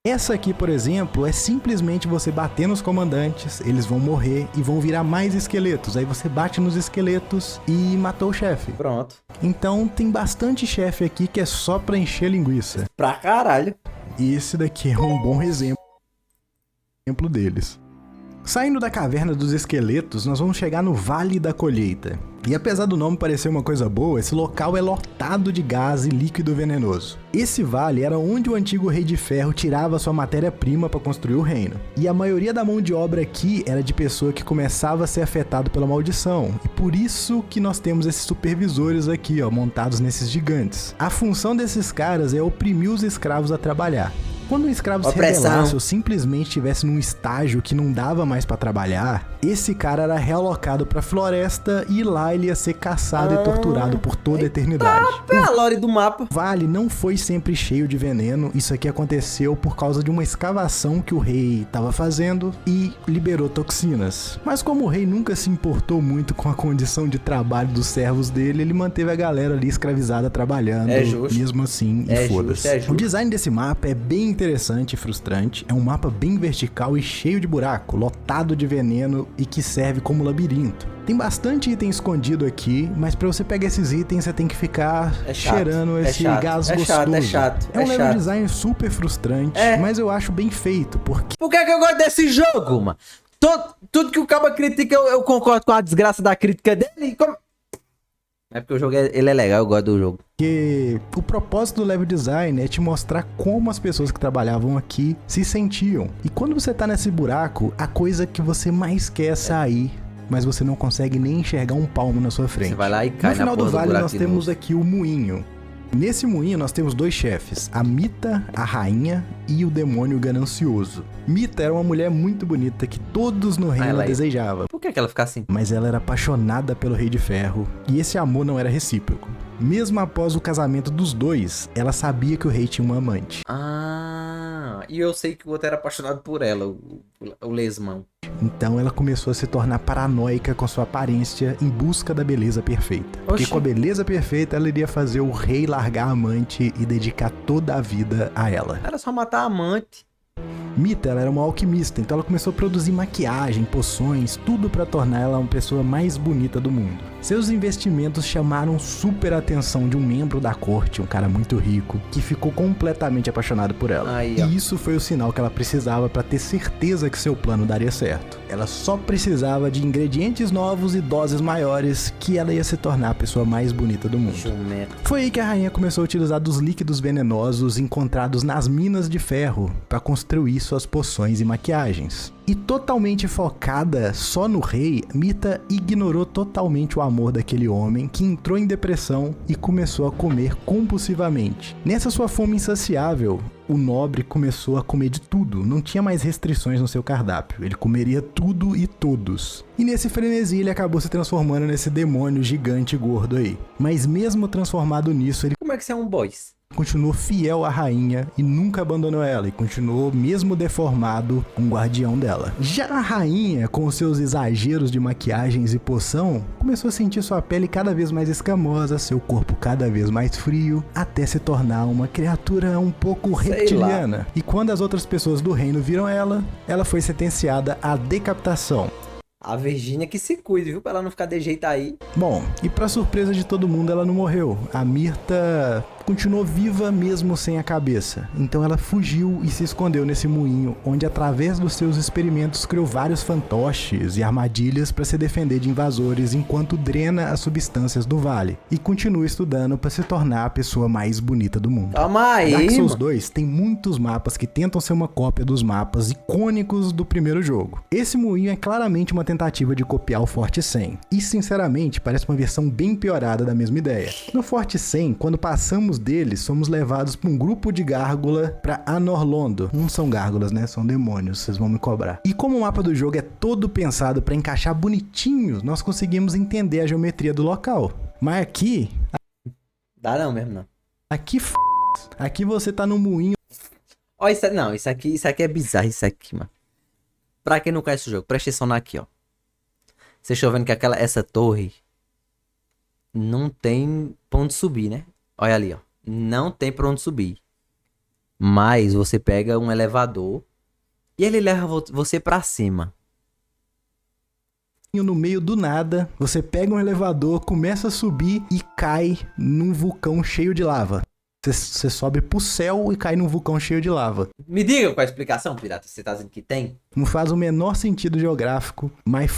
Essa aqui, por exemplo, é simplesmente você bater nos comandantes, eles vão morrer e vão virar mais esqueletos. Aí você bate nos esqueletos e matou o chefe. Pronto. Então tem bastante chefe aqui que é só pra encher linguiça. Pra caralho. E esse daqui é um bom exemplo deles. Saindo da caverna dos esqueletos, nós vamos chegar no Vale da Colheita. E apesar do nome parecer uma coisa boa, esse local é lotado de gás e líquido venenoso. Esse vale era onde o antigo rei de ferro tirava sua matéria-prima para construir o reino. E a maioria da mão de obra aqui era de pessoa que começava a ser afetado pela maldição. E por isso que nós temos esses supervisores aqui, ó, montados nesses gigantes. A função desses caras é oprimir os escravos a trabalhar. Quando um escravo se rebelasse ou simplesmente estivesse num estágio que não dava mais pra trabalhar, esse cara era realocado pra floresta e lá ele ia ser caçado e torturado por toda a eternidade. É a lore do mapa. O vale não foi sempre cheio de veneno, isso aqui aconteceu por causa de uma escavação que o rei estava fazendo e liberou toxinas. Mas como o rei nunca se importou muito com a condição de trabalho dos servos dele, ele manteve a galera ali escravizada trabalhando, mesmo assim, e foda-se. O design desse mapa é bem interessante e frustrante, é um mapa bem vertical e cheio de buraco, lotado de veneno e que serve como labirinto. Tem bastante item escondido aqui, mas pra você pegar esses itens você tem que ficar cheirando esse gás gostoso. É um level design super frustrante, mas eu acho bem feito, porque... Por que eu gosto desse jogo, mano? Tudo que o cara critica, eu concordo com a desgraça da crítica dele. É porque o jogo ele é legal, eu gosto do jogo. Porque o propósito do level design é te mostrar como as pessoas que trabalhavam aqui se sentiam. E quando você tá nesse buraco, a coisa que você mais quer é sair, mas você não consegue nem enxergar um palmo na sua frente. Você vai lá e cai no final do vale nós temos aqui o moinho. Nesse moinho nós temos 2 chefes, a Mita, a rainha, e o demônio ganancioso. Mita era uma mulher muito bonita que todos no reino desejavam. Por que ela fica assim? Mas ela era apaixonada pelo Rei de Ferro, e esse amor não era recíproco. Mesmo após o casamento dos dois, ela sabia que o rei tinha uma amante. E eu sei que o outro era apaixonado por ela, o lesmão. Então ela começou a se tornar paranoica com sua aparência em busca da beleza perfeita. Porque com a beleza perfeita ela iria fazer o rei largar a amante e dedicar toda a vida a ela. Era só matar a amante. Mita, ela era uma alquimista, então ela começou a produzir maquiagem, poções, tudo para tornar ela uma pessoa mais bonita do mundo. Seus investimentos chamaram super a atenção de um membro da corte, um cara muito rico, que ficou completamente apaixonado por ela. E isso foi o sinal que ela precisava para ter certeza que seu plano daria certo. Ela só precisava de ingredientes novos e doses maiores que ela ia se tornar a pessoa mais bonita do mundo. Foi aí que a rainha começou a utilizar dos líquidos venenosos encontrados nas minas de ferro para construir suas poções e maquiagens. E totalmente focada só no rei, Mirta ignorou totalmente o amor daquele homem que entrou em depressão e começou a comer compulsivamente. Nessa sua fome insaciável, o nobre começou a comer de tudo, não tinha mais restrições no seu cardápio, ele comeria tudo e todos. E nesse frenesi ele acabou se transformando nesse demônio gigante gordo aí. Mas mesmo transformado nisso, ele... Como é que você é um boys? Continuou fiel à rainha e nunca abandonou ela, e continuou, mesmo deformado, um guardião dela. Já a rainha, com seus exageros de maquiagens e poção, começou a sentir sua pele cada vez mais escamosa, seu corpo cada vez mais frio, até se tornar uma criatura um pouco reptiliana. E quando as outras pessoas do reino viram ela, ela foi sentenciada à decapitação. A Virgínia que se cuide, viu? Pra ela não ficar de jeito aí. Bom, e pra surpresa de todo mundo, ela não morreu. A Mirta continuou viva mesmo sem a cabeça. Então ela fugiu e se escondeu nesse moinho, onde através dos seus experimentos criou vários fantoches e armadilhas para se defender de invasores enquanto drena as substâncias do vale. E continua estudando para se tornar a pessoa mais bonita do mundo. Calma aí, Dark Souls 2 tem muitos mapas que tentam ser uma cópia dos mapas icônicos do primeiro jogo. Esse moinho é claramente uma tentativa de copiar o Forte 100. E sinceramente parece uma versão bem piorada da mesma ideia. No Forte 100, quando passamos deles, somos levados por um grupo de gárgula pra Anorlondo. Não são gárgulas, né? São demônios, vocês vão me cobrar. E como o mapa do jogo é todo pensado pra encaixar bonitinho, nós conseguimos entender a geometria do local. Mas aqui... Dá não mesmo, não. Aqui você tá no moinho... Ó, isso aqui é bizarro, isso aqui, mano. Pra quem não conhece o jogo, presta atenção aqui, ó. Vocês estão vendo que essa torre não tem pra onde subir, né? Olha ali, ó. Não tem pra onde subir. Mas você pega um elevador e ele leva você pra cima. No meio do nada, você pega um elevador, começa a subir e cai num vulcão cheio de lava. Você sobe pro céu e cai num vulcão cheio de lava. Me diga qual é a explicação, pirata. Você tá dizendo que tem? Não faz o menor sentido geográfico, mas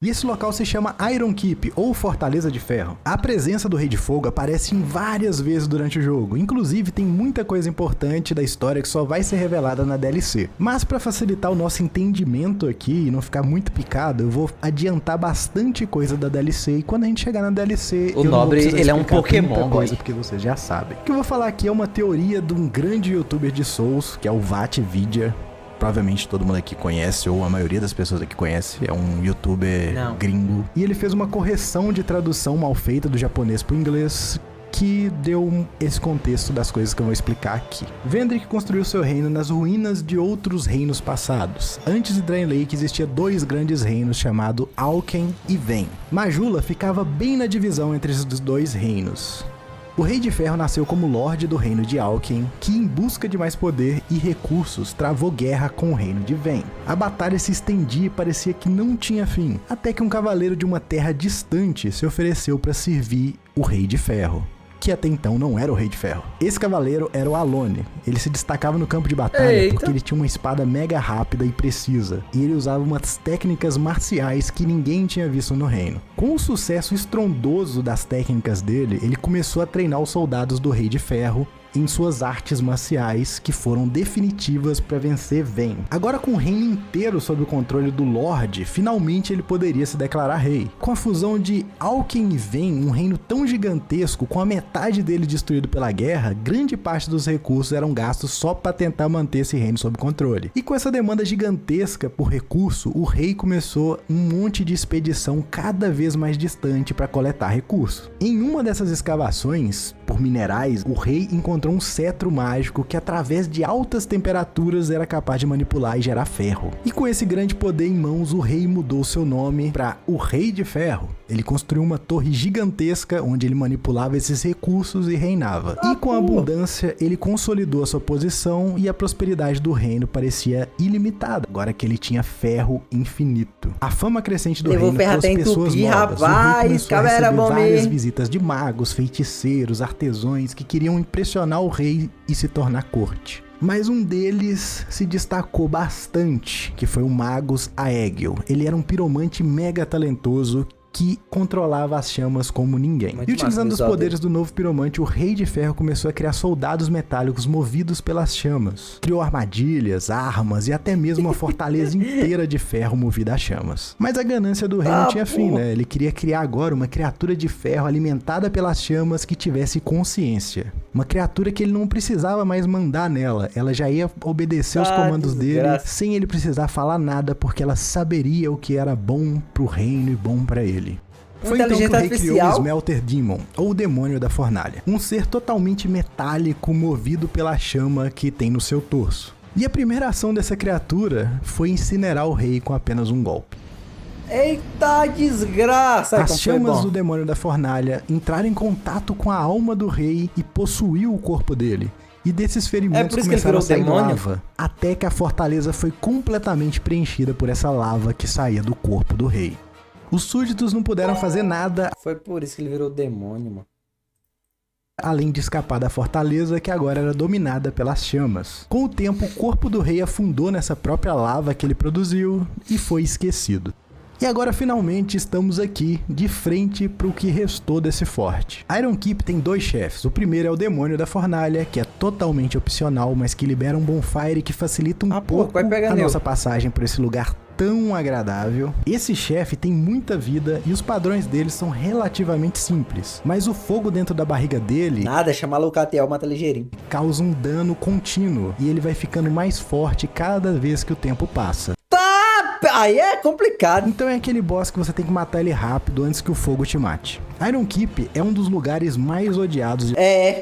E esse local se chama Iron Keep, ou Fortaleza de Ferro. A presença do Rei de Fogo aparece em várias vezes durante o jogo, inclusive tem muita coisa importante da história que só vai ser revelada na DLC. Mas para facilitar o nosso entendimento aqui e não ficar muito picado, eu vou adiantar bastante coisa da DLC, e quando a gente chegar na DLC... O Nobre, ele é um Pokémon, coisa, porque vocês já sabem. O que eu vou falar aqui é uma teoria de um grande youtuber de Souls, que é o VaTVidya. Provavelmente todo mundo aqui conhece, ou a maioria das pessoas aqui conhece, é um youtuber gringo. E ele fez uma correção de tradução mal feita do japonês pro inglês, que deu esse contexto das coisas que eu vou explicar aqui. Vendrick construiu seu reino nas ruínas de outros reinos passados. Antes de Drain Lake existia dois grandes reinos chamados Alken e Ven. Majula ficava bem na divisão entre esses dois reinos. O Rei de Ferro nasceu como Lorde do Reino de Alken, que em busca de mais poder e recursos travou guerra com o Reino de Ven. A batalha se estendia e parecia que não tinha fim, até que um cavaleiro de uma terra distante se ofereceu para servir o Rei de Ferro, que até então não era o Rei de Ferro. Esse cavaleiro era o Alone. Ele se destacava no campo de batalha porque ele tinha uma espada mega rápida e precisa, e ele usava umas técnicas marciais que ninguém tinha visto no reino. Com o sucesso estrondoso das técnicas dele, ele começou a treinar os soldados do Rei de Ferro em suas artes marciais, que foram definitivas para vencer Ven. Agora, com o reino inteiro sob o controle do Lorde, finalmente ele poderia se declarar rei. Com a fusão de Alken e Ven, um reino tão gigantesco, com a metade dele destruído pela guerra, grande parte dos recursos eram gastos só para tentar manter esse reino sob controle. E com essa demanda gigantesca por recurso, o rei começou um monte de expedição cada vez mais distante para coletar recursos. Em uma dessas escavações por minerais, o rei encontrou um cetro mágico que através de altas temperaturas era capaz de manipular e gerar ferro. E com esse grande poder em mãos, o rei mudou seu nome para o Rei de Ferro. Ele construiu uma torre gigantesca onde ele manipulava esses recursos e reinava. E com a abundância, ele consolidou a sua posição e a prosperidade do reino parecia ilimitada, agora que ele tinha ferro infinito. A fama crescente do reino trouxe pessoas novas. Rapaz, o rei começou a receber várias visitas de magos, feiticeiros, artesãos que queriam impressionar o rei e se tornar corte. Mas um deles se destacou bastante, que foi o Magus Aegil. Ele era um piromante mega talentoso que controlava as chamas como ninguém. E utilizando os poderes do novo piromante, o Rei de Ferro começou a criar soldados metálicos movidos pelas chamas. Criou armadilhas, armas e até mesmo uma fortaleza inteira de ferro movida a chamas. Mas a ganância do rei não tinha fim, né? Ele queria criar agora uma criatura de ferro alimentada pelas chamas que tivesse consciência. Uma criatura que ele não precisava mais mandar nela. Ela já ia obedecer aos comandos dele sem ele precisar falar nada, porque ela saberia o que era bom pro reino e bom pra ele. Foi então que o rei criou o Smelter Demon, ou o demônio da fornalha. Um ser totalmente metálico movido pela chama que tem no seu torso. E a primeira ação dessa criatura foi incinerar o rei com apenas um golpe. Eita desgraça! As chamas do demônio da fornalha entraram em contato com a alma do rei e possuiu o corpo dele. E desses ferimentos começaram a sair lava, até que a fortaleza foi completamente preenchida por essa lava que saía do corpo do rei. Os súditos não puderam fazer nada. Foi por isso que ele virou demônio, mano. Além de escapar da fortaleza, que agora era dominada pelas chamas. Com o tempo, o corpo do rei afundou nessa própria lava que ele produziu e foi esquecido. E agora finalmente estamos aqui, de frente para o que restou desse forte. Iron Keep tem 2 chefes. O primeiro é o demônio da fornalha, que é totalmente opcional, mas que libera um bonfire que facilita um pouco a nossa passagem por esse lugar tão agradável. Esse chefe tem muita vida e os padrões dele são relativamente simples, mas o fogo dentro da barriga dele... Nada, chama Lucatiel, mata ligeirinho. ...causa um dano contínuo e ele vai ficando mais forte cada vez que o tempo passa. Aí é complicado. Então é aquele boss que você tem que matar ele rápido antes que o fogo te mate. Iron Keep é um dos lugares mais odiados de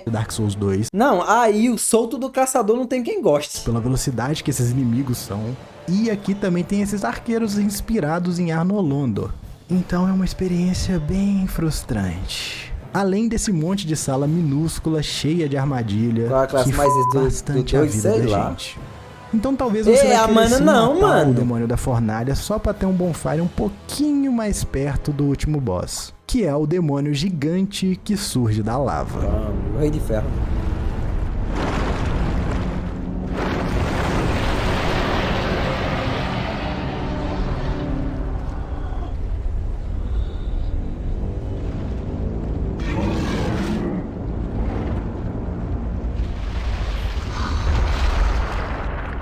Dark Souls 2. Não, aí o solto do caçador não tem quem goste. Pela velocidade que esses inimigos são. E aqui também tem esses arqueiros inspirados em Arnolondo. Então é uma experiência bem frustrante. Além desse monte de sala minúscula, cheia de armadilha, qual a classe que mais bastante a vida da gente. Então talvez você vai querer matar o demônio da fornalha só pra ter um bonfire um pouquinho mais perto do último boss, que é o demônio gigante que surge da lava. O Rei de Ferro.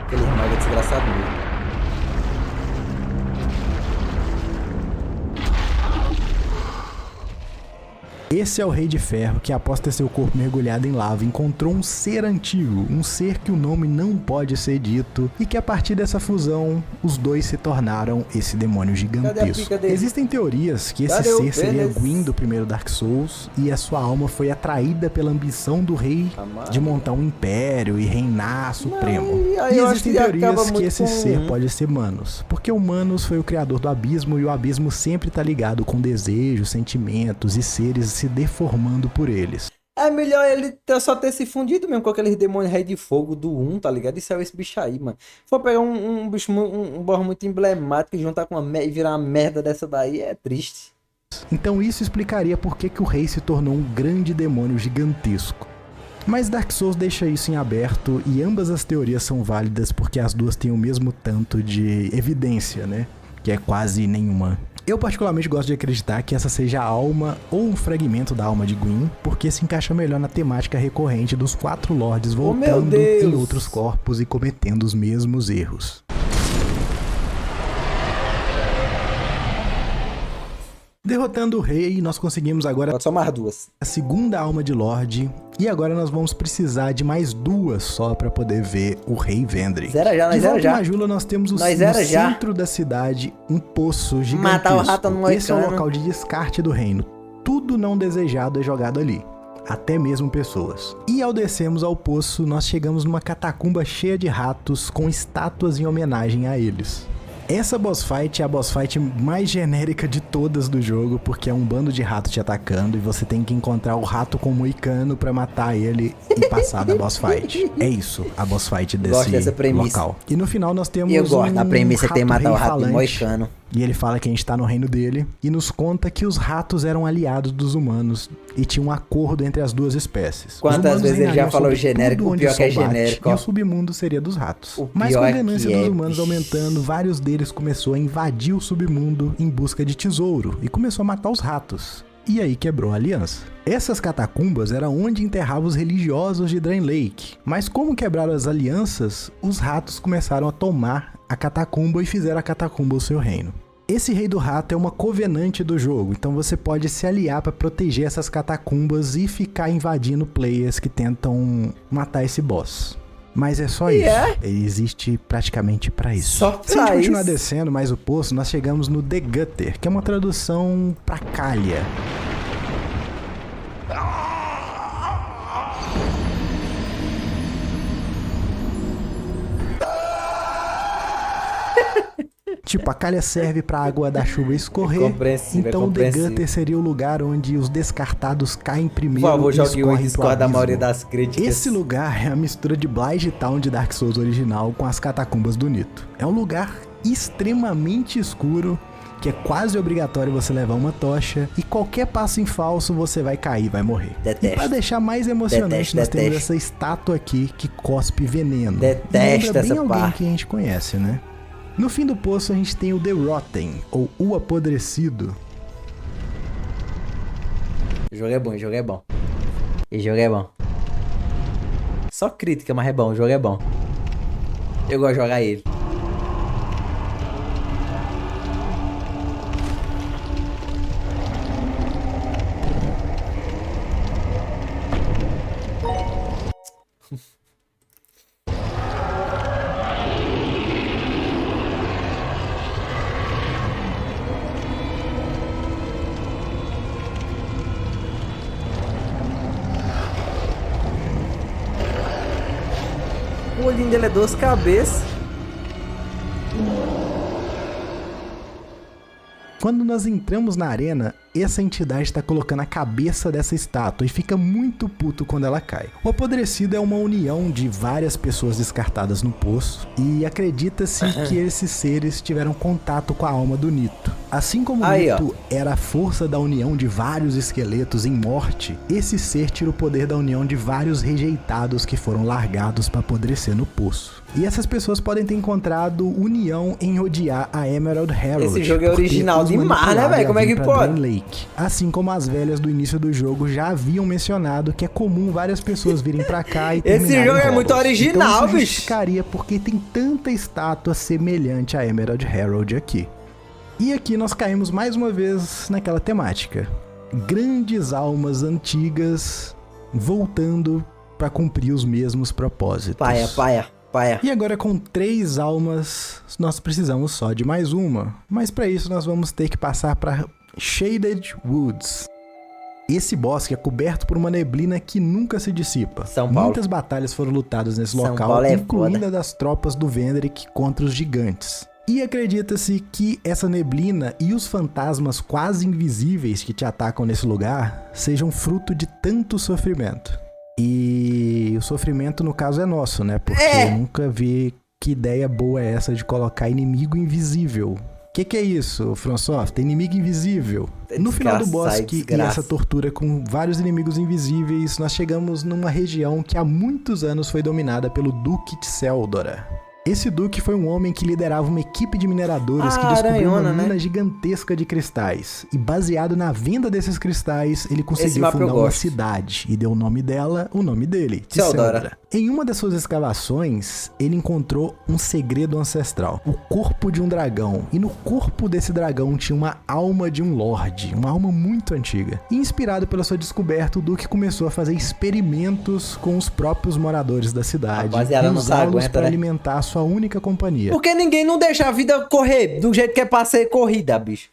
Aquele mago é desgraçado mesmo. Esse é o Rei de Ferro que, após ter seu corpo mergulhado em lava, encontrou um ser antigo, um ser que o nome não pode ser dito, e que a partir dessa fusão, os dois se tornaram esse demônio gigantesco. Existem teorias que esse ser seria Gwyn do primeiro Dark Souls, e a sua alma foi atraída pela ambição do rei de montar um império e reinar supremo. E existem teorias que esse ser pode ser Manos, porque o Manos foi o criador do abismo, e o abismo sempre tá ligado com desejos, sentimentos e seres se deformando por eles. É melhor ele só ter se fundido mesmo com aqueles demônios rei de fogo do 1, tá ligado? Isso é esse bicho aí, mano. Se for pegar um bicho, um boss muito emblemático e juntar com e virar uma merda dessa daí, é triste. Então isso explicaria por que o rei se tornou um grande demônio gigantesco. Mas Dark Souls deixa isso em aberto e ambas as teorias são válidas porque as duas têm o mesmo tanto de evidência, né? Que é quase nenhuma. Eu particularmente gosto de acreditar que essa seja a alma ou um fragmento da alma de Gwyn, porque se encaixa melhor na temática recorrente dos 4 lords voltando em outros corpos e cometendo os mesmos erros. Derrotando o rei, nós conseguimos agora só mais 2. A segunda alma de Lorde, e agora nós vamos precisar de mais 2 só pra poder ver o rei Vendrick. De volta em Majula nós temos no centro da cidade um poço gigantesco. Matar o rato no Esse é o local de descarte do reino. Tudo não desejado é jogado ali. Até mesmo pessoas. E ao descermos ao poço, nós chegamos numa catacumba cheia de ratos com estátuas em homenagem a eles. Essa boss fight é a boss fight mais genérica de todas do jogo, porque é um bando de ratos te atacando e você tem que encontrar o rato com o moicano pra matar ele e passar da boss fight. É isso, a boss fight desse local. E no final nós temos a premissa tem que matar o rato com o moicano. E ele fala que a gente tá no reino dele e nos conta que os ratos eram aliados dos humanos e tinha um acordo entre as duas espécies. Quantas vezes ele já falou genérico, o pior que é genérico. E o submundo seria dos ratos. Mas com a ganância dos humanos aumentando, vários deles começou a invadir o submundo em busca de tesouro e começou a matar os ratos. E aí quebrou a aliança. Essas catacumbas eram onde enterravam os religiosos de Drain Lake. Mas como quebraram as alianças, os ratos começaram a tomar a catacumba e fizeram a catacumba o seu reino. Esse rei do rato é uma covenante do jogo, então você pode se aliar para proteger essas catacumbas e ficar invadindo players que tentam matar esse boss. Mas é só isso. Ele existe praticamente para isso. Só Se a gente continuar descendo mais o poço, nós chegamos no The Gutter, que é uma tradução pra calha. Tipo, a calha serve pra água da chuva escorrer, então o The Gutter seria o lugar onde os descartados caem primeiro. Por favor, jogue o Discord da maioria das críticas. Esse lugar é a mistura de Blige Town de Dark Souls original com as catacumbas do Nito. É um lugar extremamente escuro, que é quase obrigatório você levar uma tocha, e qualquer passo em falso você vai cair, vai morrer. Detesto. E pra deixar mais emocionante, nós temos essa estátua aqui que cospe veneno. Detesto essa alguém parte. que a gente conhece, né? No fim do poço a gente tem o The Rotten, ou o Apodrecido. O jogo é bom, o jogo é bom. Esse jogo é bom. Só crítica, mas é bom, o jogo é bom. Eu gosto de jogar ele. O olhinho dele é 2 cabeças. Quando nós entramos na arena, essa entidade está colocando a cabeça dessa estátua e fica muito puto quando ela cai. O Apodrecido é uma união de várias pessoas descartadas no poço e acredita-se que esses seres tiveram contato com a alma do Nito. Assim como o Nito era a força da união de vários esqueletos em morte, esse ser tira o poder da união de vários rejeitados que foram largados para apodrecer no poço. E essas pessoas podem ter encontrado união em odiar a Emerald Herald. Esse jogo é original demais, né, velho? Como é que pode? Lake. Assim como as velhas do início do jogo já haviam mencionado que é comum várias pessoas virem pra cá e esse jogo é muito original, então, isso bicho. Justificaria porque tem tanta estátua semelhante a Emerald Herald aqui. E aqui nós caímos mais uma vez naquela temática. Grandes almas antigas voltando pra cumprir os mesmos propósitos. Paia. E agora com 3 almas, nós precisamos só de mais uma. Mas para isso nós vamos ter que passar para Shaded Woods. Esse bosque é coberto por uma neblina que nunca se dissipa. São Paulo. Muitas batalhas foram lutadas nesse São local, Paulo incluindo a das tropas do Vendrick contra os gigantes. E acredita-se que essa neblina e os fantasmas quase invisíveis que te atacam nesse lugar sejam fruto de tanto sofrimento. E o sofrimento, no caso, é nosso, né? Porque eu nunca vi que ideia boa é essa de colocar inimigo invisível. O que é isso, FromSoft? Inimigo invisível. No final do bosque e essa tortura com vários inimigos invisíveis, nós chegamos numa região que há muitos anos foi dominada pelo Duque de Seldora. Esse duque foi um homem que liderava uma equipe de mineradores que descobriu uma mina gigantesca de cristais. E baseado na venda desses cristais, ele conseguiu fundar uma cidade. E deu o nome dela, o nome dele, Seldora. Em uma das suas escavações, ele encontrou um segredo ancestral. O corpo de um dragão. E no corpo desse dragão tinha uma alma de um lorde. Uma alma muito antiga. E inspirado pela sua descoberta, o duque começou a fazer experimentos com os próprios moradores da cidade. E usá-los para alimentar a sua única companhia. Porque ninguém não deixa a vida correr do jeito que é pra ser corrida, bicho.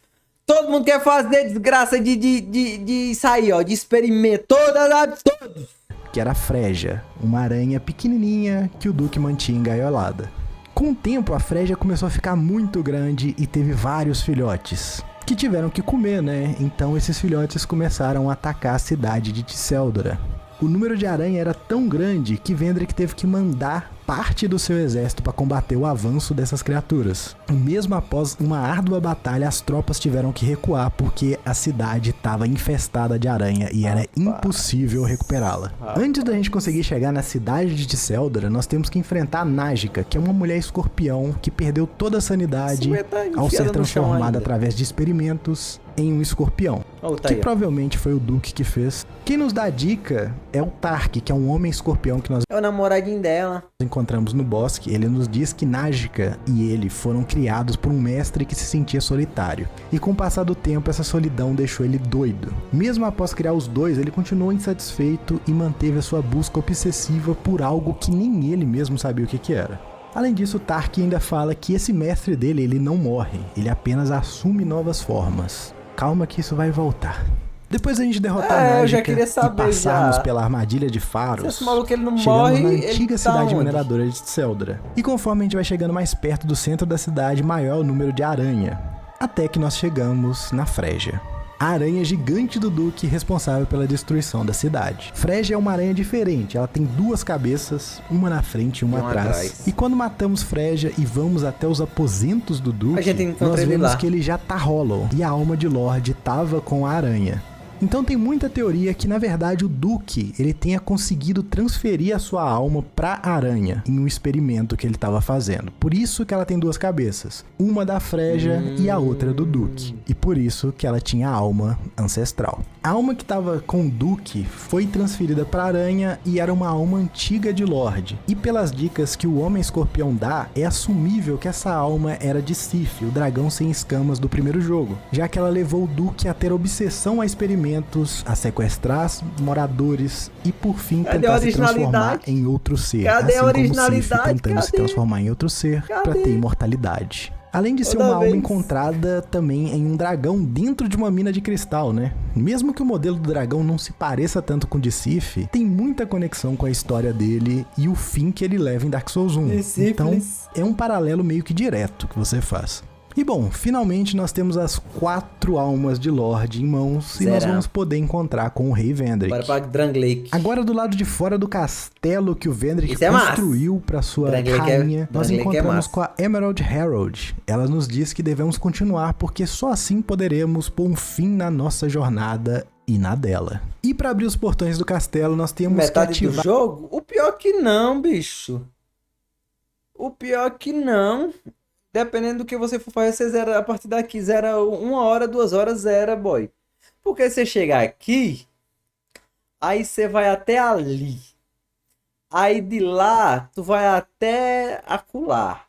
Todo mundo quer fazer desgraça de sair, ó, de experimento. Todos. Que era a Freja, uma aranha pequenininha que o Duque mantinha engaiolada. Com o tempo, a Freja começou a ficar muito grande e teve vários filhotes, que tiveram que comer, né? Então esses filhotes começaram a atacar a cidade de Tisseldora. O número de aranha era tão grande que Vendrick teve que mandar parte do seu exército para combater o avanço dessas criaturas. Mesmo após uma árdua batalha, as tropas tiveram que recuar porque a cidade estava infestada de aranha e era impossível recuperá-la. Antes da gente conseguir chegar na cidade de Tseldra, nós temos que enfrentar a Nágica, que é uma mulher escorpião que perdeu toda a sanidade ao ser transformada através de experimentos em um escorpião, que provavelmente foi o Duque que fez. Quem nos dá a dica é o Tark, que é um homem escorpião que nós é o namoradinho dela. Encontramos no bosque. Ele nos diz que Nágica e ele foram criados por um mestre que se sentia solitário. E com o passar do tempo, essa solidão deixou ele doido. Mesmo após criar os dois, ele continuou insatisfeito e manteve a sua busca obsessiva por algo que nem ele mesmo sabia o que era. Além disso, Tark ainda fala que esse mestre dele, ele não morre, ele apenas assume novas formas. Calma que isso vai voltar. Depois da gente derrotar a Nágica e passarmos pela armadilha de Pharos, esse maluco, ele não chegamos morre, na antiga cidade onde? mineradora de Tseldra. E conforme a gente vai chegando mais perto do centro da cidade, maior é o número de aranha. Até que nós chegamos na Phregia, a aranha gigante do Duque responsável pela destruição da cidade. Phregia é uma aranha diferente, ela tem duas cabeças, uma na frente e uma atrás. E quando matamos Phregia e vamos até os aposentos do Duque, nós vemos que ele já tá hollow e a alma de Lorde tava com a aranha. Então tem muita teoria que, na verdade, o Duque ele tenha conseguido transferir a sua alma pra aranha em um experimento que ele estava fazendo. Por isso que ela tem duas cabeças, uma da Phregia e a outra do Duque. E por isso que ela tinha a alma ancestral. A alma que estava com o Duque foi transferida pra aranha e era uma alma antiga de Lorde. E pelas dicas que o Homem Escorpião dá, é assumível que essa alma era de Sif, o dragão sem escamas do primeiro jogo, já que ela levou o Duque a ter obsessão a experimentos, a sequestrar moradores e por fim tentar se transformar em outro ser. Cadê a originalidade? Como Sif tentando se transformar em outro ser para ter imortalidade. Além de ser uma alma encontrada também em um dragão dentro de uma mina de cristal, né? Mesmo que o modelo do dragão não se pareça tanto com o de Sif, tem muita conexão com a história dele e o fim que ele leva em Dark Souls 1. Então é um paralelo meio que direto que você faz. E bom, finalmente nós temos as 4 almas de Lorde em mãos e nós vamos poder encontrar com o Rei Vendrick. Bora pra Drangleic. Agora do lado de fora do castelo que o Vendrick construiu para sua rainha, nós encontramos com a Emerald Herald. Ela nos diz que devemos continuar porque só assim poderemos pôr um fim na nossa jornada e na dela. E para abrir os portões do castelo nós temos metade que ativar... do jogo? O pior que não, bicho. O pior que não. Dependendo do que você for fazer, você zera a partir daqui. Zera 1 hora, 2 horas, zera, boy. Porque você chegar aqui, aí você vai até ali. Aí de lá, tu vai até acolá.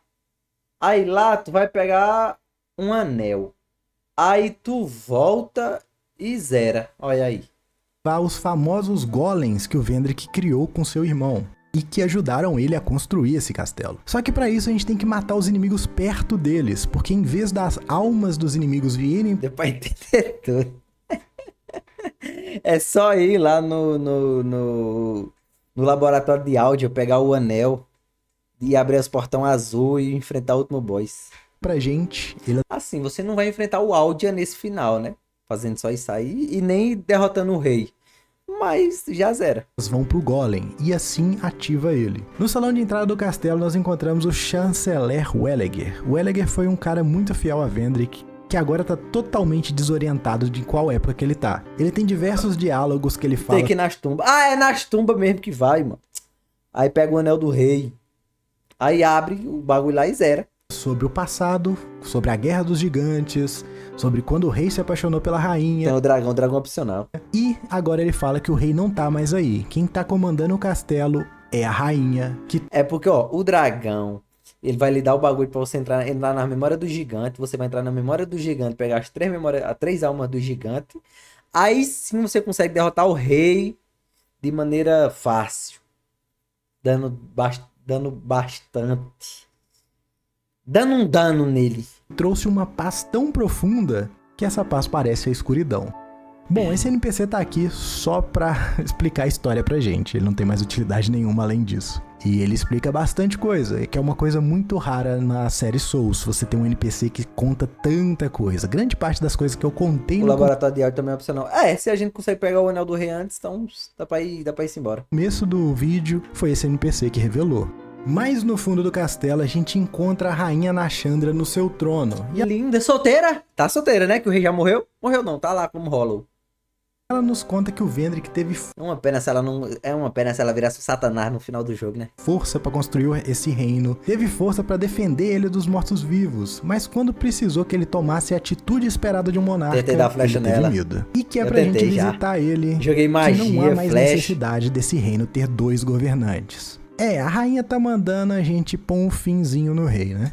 Aí lá, tu vai pegar um anel. Aí tu volta e zera. Olha aí. Os famosos golems que o Vendrick criou com seu irmão. E que ajudaram ele a construir esse castelo. Só que para isso a gente tem que matar os inimigos perto deles, porque em vez das almas dos inimigos virem... Deu pra entender tudo. É só ir lá no laboratório de áudio, pegar o anel e abrir os portão azul e enfrentar o último boss. Pra gente... Assim, você não vai enfrentar o Aldia nesse final, né? Fazendo só isso aí e nem derrotando o rei. Mas já zera. Eles vão pro Golem e assim ativa ele. No salão de entrada do castelo nós encontramos o chanceler Welleger. O Welleger foi um cara muito fiel a Vendrick, que agora tá totalmente desorientado de qual época que ele tá. Ele tem diversos diálogos que ele fala... Tem que ir nas tumbas. Ah, é nas tumbas mesmo que vai, mano. Aí pega o anel do rei. Aí abre o bagulho lá e zera. Sobre o passado, sobre a Guerra dos Gigantes, sobre quando o rei se apaixonou pela rainha. Tem o dragão opcional. E agora ele fala que o rei não tá mais aí. Quem tá comandando o castelo é a rainha. É porque, ó, o dragão, ele vai lhe dar o bagulho pra você entrar na memória do gigante. Você vai entrar na memória do gigante, pegar as 3 almas do gigante. Aí sim você consegue derrotar o rei de maneira fácil. Dando bastante. Dando um dano nele. Trouxe uma paz tão profunda que essa paz parece a escuridão. Bom, esse NPC tá aqui só pra explicar a história pra gente. Ele não tem mais utilidade nenhuma além disso. E ele explica bastante coisa, que é uma coisa muito rara na série Souls. Você tem um NPC que conta tanta coisa. Grande parte das coisas que eu contei no laboratório de áudio também é opcional. Se a gente consegue pegar o anel do rei antes, então dá pra ir embora. No começo do vídeo foi esse NPC que revelou. Mas no fundo do castelo a gente encontra a rainha Nashandra no seu trono. E linda, solteira. Tá solteira, né? Que o rei já morreu. Morreu não, tá lá como Hollow. Ela nos conta que o Vendrick teve uma pena se ela virasse o Satanás no final do jogo, né? Força para construir esse reino, teve força para defender ele dos mortos-vivos, mas quando precisou que ele tomasse a atitude esperada de um monarca, tentei dar flecha ele teve nela. medo. E que é pra gente visitar ele, joguei magia, que não há mais flash. necessidade desse reino ter 2 governantes. A rainha tá mandando a gente pôr um finzinho no rei, né?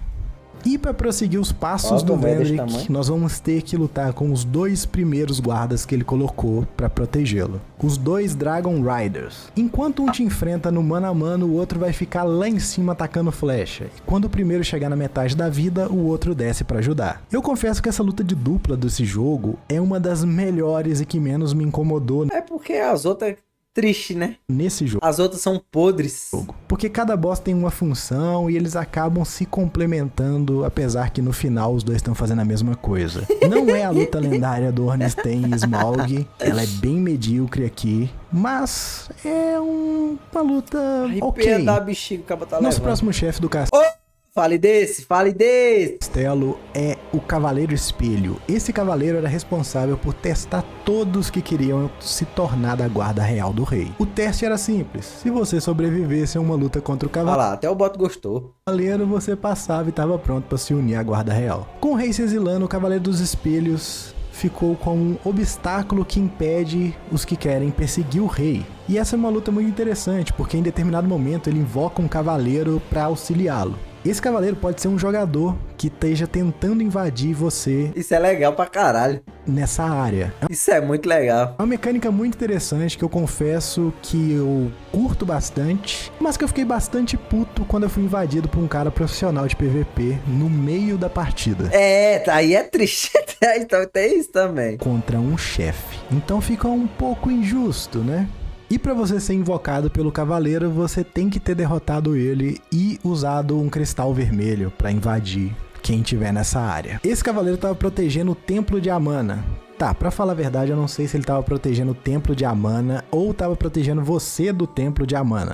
E para prosseguir os passos do Vendrick, nós vamos ter que lutar com os 2 primeiros guardas que ele colocou para protegê-lo. Os 2 Dragon Riders. Enquanto um te enfrenta no mano a mano, o outro vai ficar lá em cima atacando flecha. E quando o primeiro chegar na metade da vida, o outro desce para ajudar. Eu confesso que essa luta de dupla desse jogo é uma das melhores e que menos me incomodou. É porque as outras... Triste, né? Nesse jogo. As outras são podres. Porque cada boss tem uma função e eles acabam se complementando, apesar que no final os 2 estão fazendo a mesma coisa. Não é a luta lendária do Ornstein e Smaug, ela é bem medíocre aqui, mas é uma luta ok. Da bexiga, tá Nosso próximo chefe do castelo. Fale desse! Castelo é o Cavaleiro Espelho. Esse cavaleiro era responsável por testar todos que queriam se tornar da guarda real do rei. O teste era simples. Se você sobrevivesse a uma luta contra o cavaleiro... Olha lá, até o Boto gostou. Você passava e estava pronto para se unir à guarda real. Com o rei se exilando, o Cavaleiro dos Espelhos ficou com um obstáculo que impede os que querem perseguir o rei. E essa é uma luta muito interessante, porque em determinado momento ele invoca um cavaleiro para auxiliá-lo. Esse cavaleiro pode ser um jogador que esteja tentando invadir você. Isso é legal pra caralho. Nessa área. Isso é muito legal. É uma mecânica muito interessante que eu confesso que eu curto bastante, mas que eu fiquei bastante puto quando eu fui invadido por um cara profissional de PVP no meio da partida. Aí é triste. Então tem isso também. Contra um chefe. Então fica um pouco injusto, né? E para você ser invocado pelo cavaleiro, você tem que ter derrotado ele e usado um cristal vermelho para invadir quem tiver nessa área. Esse cavaleiro estava protegendo o Templo de Amana. Tá, pra falar a verdade, eu não sei se ele estava protegendo o Templo de Amana ou estava protegendo você do Templo de Amana.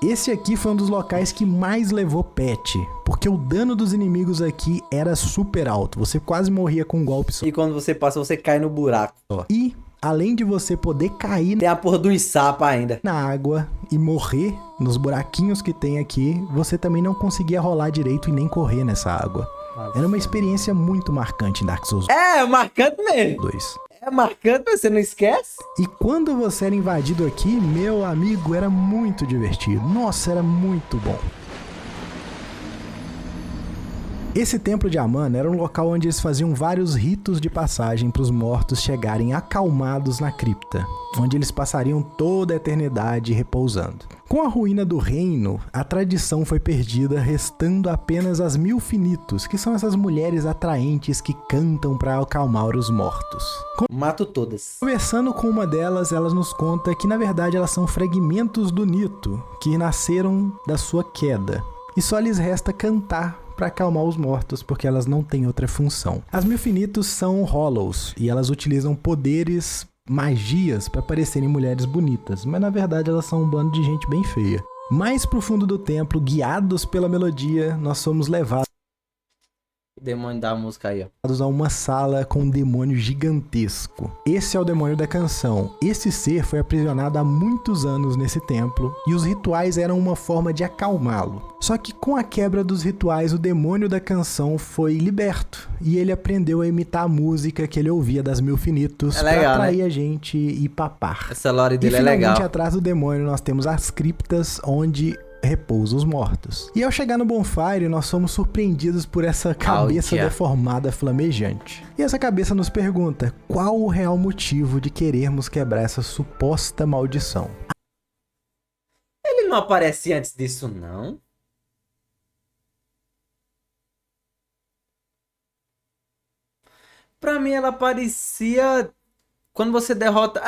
Esse aqui foi um dos locais que mais levou patch, porque o dano dos inimigos aqui era super alto, você quase morria com um golpe só. E quando você passa, você cai no buraco. E, além de você poder cair... Tem a porra do sapa ainda. Na água e morrer nos buraquinhos que tem aqui, você também não conseguia rolar direito e nem correr nessa água. Era uma experiência muito marcante em Dark Souls. Marcante mesmo. 2. É marcante, você não esquece? E quando você era invadido aqui, meu amigo, era muito divertido. Nossa, era muito bom. Esse templo de Amana era um local onde eles faziam vários ritos de passagem para os mortos chegarem acalmados na cripta, onde eles passariam toda a eternidade repousando. Com a ruína do reino, a tradição foi perdida, restando apenas as Milfinitos, que são essas mulheres atraentes que cantam para acalmar os mortos. Mato todas. Conversando com uma delas, elas nos conta que na verdade elas são fragmentos do Nito, que nasceram da sua queda, e só lhes resta cantar para acalmar os mortos, porque elas não têm outra função. As Milfinitos são Hollows, e elas utilizam poderes, magias, para parecerem mulheres bonitas, mas na verdade elas são um bando de gente bem feia. Mais pro fundo do templo, guiados pela melodia, nós somos levados O demônio da música aí, ó. a uma sala com um demônio gigantesco. Esse é o demônio da canção. Esse ser foi aprisionado há muitos anos nesse templo e os rituais eram uma forma de acalmá-lo. Só que com a quebra dos rituais, o demônio da canção foi liberto e ele aprendeu a imitar a música que ele ouvia das Milfinitos para atrair a gente e papar. Essa lore dele é legal. E finalmente atrás do demônio nós temos as criptas onde repousa os mortos. E ao chegar no Bonfire, nós somos surpreendidos por essa cabeça deformada flamejante. E essa cabeça nos pergunta, qual o real motivo de querermos quebrar essa suposta maldição? Ele não aparecia antes disso, não? Pra mim ela aparecia quando você derrota...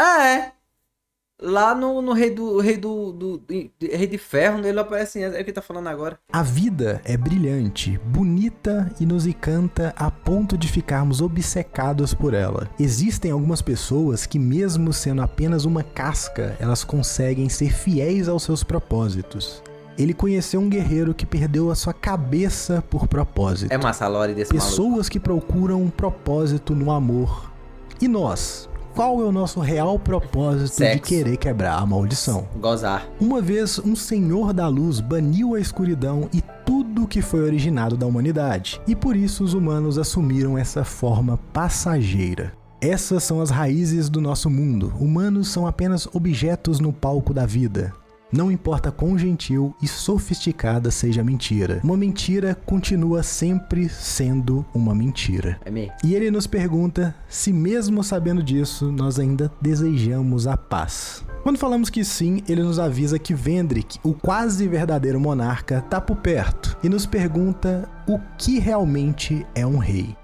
Lá no Rei de Ferro, ele aparece, é o que tá falando agora. A vida é brilhante, bonita e nos encanta a ponto de ficarmos obcecados por ela. Existem algumas pessoas que, mesmo sendo apenas uma casca, elas conseguem ser fiéis aos seus propósitos. Ele conheceu um guerreiro que perdeu a sua cabeça por propósito. É massa a lore desse Pessoas maluco. que procuram um propósito no amor. E nós? Qual é o nosso real propósito de querer quebrar a maldição? Gozar. Uma vez, um senhor da luz baniu a escuridão e tudo que foi originado da humanidade. E por isso os humanos assumiram essa forma passageira. Essas são as raízes do nosso mundo. Humanos são apenas objetos no palco da vida. Não importa quão gentil e sofisticada seja a mentira. Uma mentira continua sempre sendo uma mentira. É mesmo. E ele nos pergunta se, mesmo sabendo disso, nós ainda desejamos a paz. Quando falamos que sim, ele nos avisa que Vendrick, o quase verdadeiro monarca, tá por perto e nos pergunta o que realmente é um rei.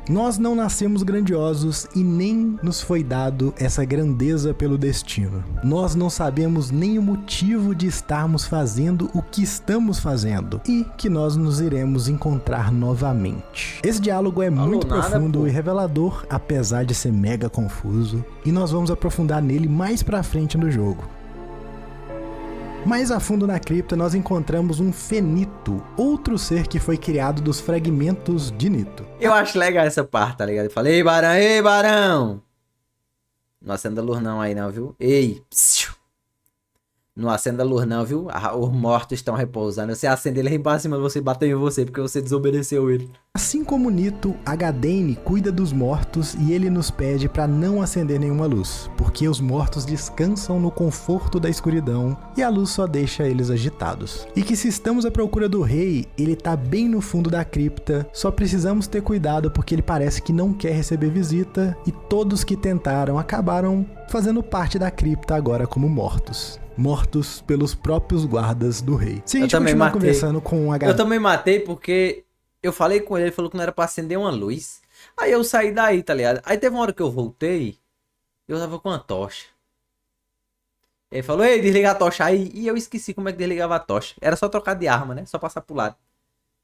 Nós não nascemos grandiosos e nem nos foi dado essa grandeza pelo destino. Nós não sabemos nem o motivo de estarmos fazendo o que estamos fazendo e que nós nos iremos encontrar novamente. Esse diálogo é muito profundo e revelador, apesar de ser mega confuso, e nós vamos aprofundar nele mais pra frente no jogo. Mais a fundo na cripta, nós encontramos um Fenito, outro ser que foi criado dos fragmentos de Nito. Eu acho legal essa parte, tá ligado? Eu falei, ei, barão! Não acenda a luz não aí não, viu? Ei, psiu. Não acenda a luz não, viu? Os mortos estão repousando. Você acende ele aí pra cima, você bateu em você, porque você desobedeceu ele. Assim como Nito, Agadane cuida dos mortos e ele nos pede para não acender nenhuma luz, porque os mortos descansam no conforto da escuridão e a luz só deixa eles agitados. E que se estamos à procura do rei, ele tá bem no fundo da cripta, só precisamos ter cuidado porque ele parece que não quer receber visita e todos que tentaram acabaram fazendo parte da cripta agora como mortos. Mortos pelos próprios guardas do rei. Se a gente continuar conversando com o Agadane... Eu também matei porque eu falei com ele falou que não era pra acender uma luz. Aí eu saí daí, tá ligado? Aí teve uma hora que eu voltei, eu tava com uma tocha. Ele falou, ei, desliga a tocha aí. E eu esqueci como é que desligava a tocha. Era só trocar de arma, né? Só passar pro lado.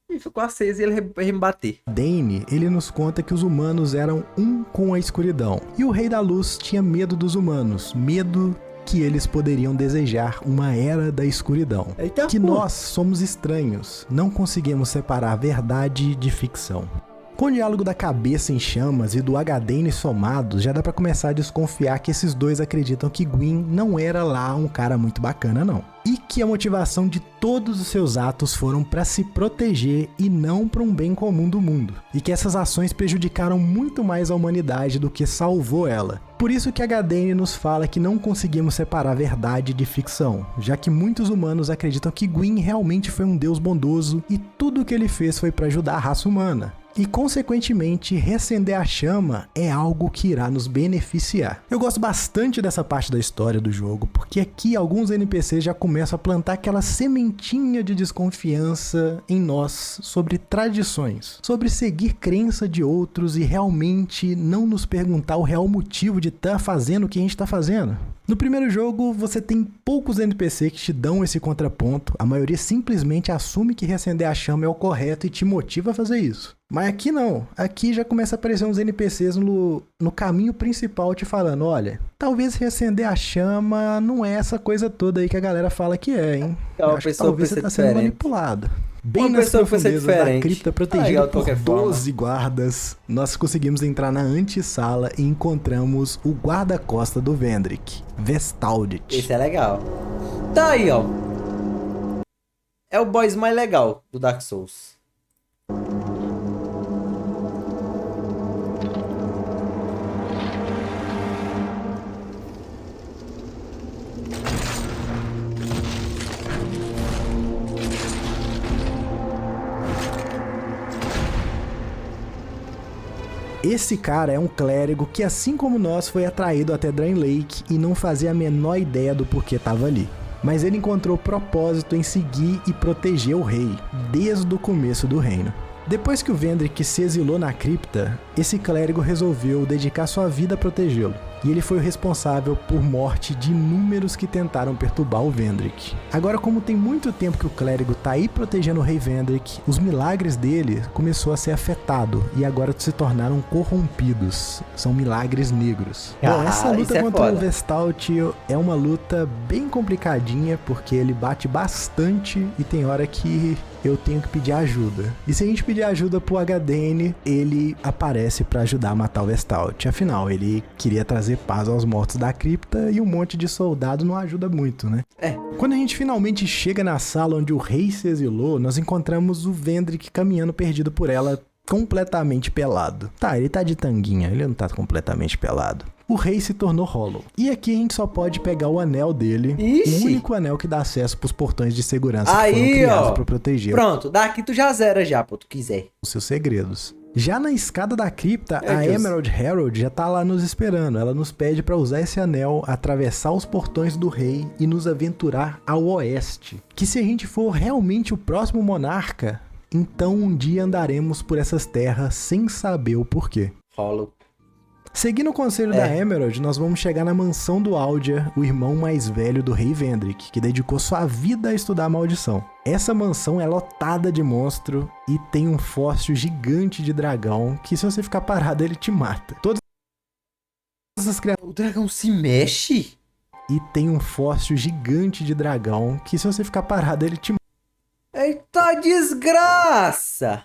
E ficou acesa e ele veio me bater. Dane, ele nos conta que os humanos eram um com a escuridão. E o Rei da Luz tinha medo dos humanos. Medo que eles poderiam desejar uma era da escuridão. Eita, que nós somos estranhos, não conseguimos separar verdade de ficção. Com o diálogo da cabeça em chamas e do Agadane somados, já dá pra começar a desconfiar que esses dois acreditam que Gwyn não era lá um cara muito bacana não. E que a motivação de todos os seus atos foram pra se proteger e não pra um bem comum do mundo. E que essas ações prejudicaram muito mais a humanidade do que salvou ela. Por isso que Agadane nos fala que não conseguimos separar verdade de ficção, já que muitos humanos acreditam que Gwyn realmente foi um deus bondoso e tudo o que ele fez foi pra ajudar a raça humana. E, consequentemente, reacender a chama é algo que irá nos beneficiar. Eu gosto bastante dessa parte da história do jogo, porque aqui alguns NPCs já começam a plantar aquela sementinha de desconfiança em nós sobre tradições, sobre seguir crença de outros e realmente não nos perguntar o real motivo de estar fazendo o que a gente está fazendo. No primeiro jogo, você tem poucos NPCs que te dão esse contraponto, a maioria simplesmente assume que reacender a chama é o correto e te motiva a fazer isso. Mas aqui não, aqui já começa a aparecer uns NPCs no caminho principal te falando, olha, talvez reacender a chama não é essa coisa toda aí que a galera fala que é, hein? Então, acho que talvez você tá sendo manipulado. Bem nas profundezas da cripta, protegida por 12 forma. guardas, nós conseguimos entrar na antessala e encontramos o guarda-costa do Vendrick, Vestaldit. Esse é legal. Tá aí, ó. É o boss mais legal do Dark Souls. Esse cara é um clérigo que, assim como nós, foi atraído até Drain Lake e não fazia a menor ideia do porquê estava ali. Mas ele encontrou propósito em seguir e proteger o rei, desde o começo do reino. Depois que o Vendrick se exilou na cripta, esse clérigo resolveu dedicar sua vida a protegê-lo. e ele foi o responsável por morte de inúmeros que tentaram perturbar o Vendrick. Agora, como tem muito tempo que o clérigo tá aí protegendo o rei Vendrick, os milagres dele começou a ser afetado e agora se tornaram corrompidos. São milagres negros. Bom, essa luta contra o Vestalt é uma luta bem complicadinha, porque ele bate bastante e tem hora que eu tenho que pedir ajuda. E se a gente pedir ajuda pro HDN, ele aparece pra ajudar a matar o Vestalt. Afinal, ele queria trazer paz aos mortos da cripta e um monte de soldado não ajuda muito, né? Quando a gente finalmente chega na sala onde o rei se exilou, nós encontramos o Vendrick caminhando perdido por ela, completamente pelado. Tá, ele tá de tanguinha, ele não tá completamente pelado. O rei se tornou Hollow. E aqui a gente só pode pegar o anel dele. O único anel que dá acesso pros portões de segurança que foram criados pra proteger. Pronto, daqui tu já zera já, pô, tu quiser. Os seus segredos. Já na escada da cripta, a Emerald Herald já tá lá nos esperando. Ela nos pede pra usar esse anel, atravessar os portões do rei e nos aventurar ao oeste. Que se a gente for realmente o próximo monarca, então um dia andaremos por essas terras sem saber o porquê. Hollow. Seguindo o conselho da Emerald, nós vamos chegar na mansão do Aldia, o irmão mais velho do rei Vendrick, que dedicou sua vida a estudar a maldição. Essa mansão é lotada de monstro e tem um fóssil gigante de dragão que, se você ficar parado, ele te mata. Todas essas criaturas... O dragão se mexe? E tem um fóssil gigante de dragão que, se você ficar parado, ele te Eita desgraça!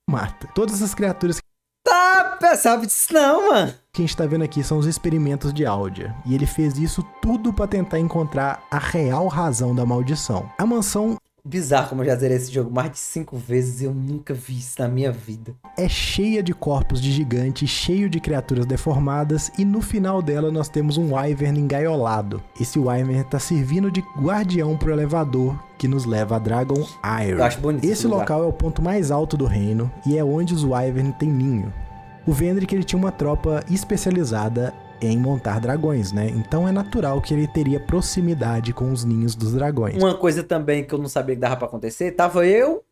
mata. Todas essas criaturas... Tá, pensava disso não, mano. O que a gente tá vendo aqui são os experimentos de Aldia. E ele fez isso tudo pra tentar encontrar a real razão da maldição. A mansão... Bizarro como eu já zerei esse jogo mais de 5 vezes e eu nunca vi isso na minha vida. É cheia de corpos de gigantes, cheio de criaturas deformadas, e no final dela nós temos um Wyvern engaiolado. Esse Wyvern tá servindo de guardião pro elevador que nos leva a Dragon Iron. Eu acho bonito esse local é o ponto mais alto do reino e é onde os Wyvern têm ninho. O Vendrick ele tinha uma tropa especializada em montar dragões, né? Então é natural que ele teria proximidade com os ninhos dos dragões. Uma coisa também que eu não sabia que dava pra acontecer, tava eu,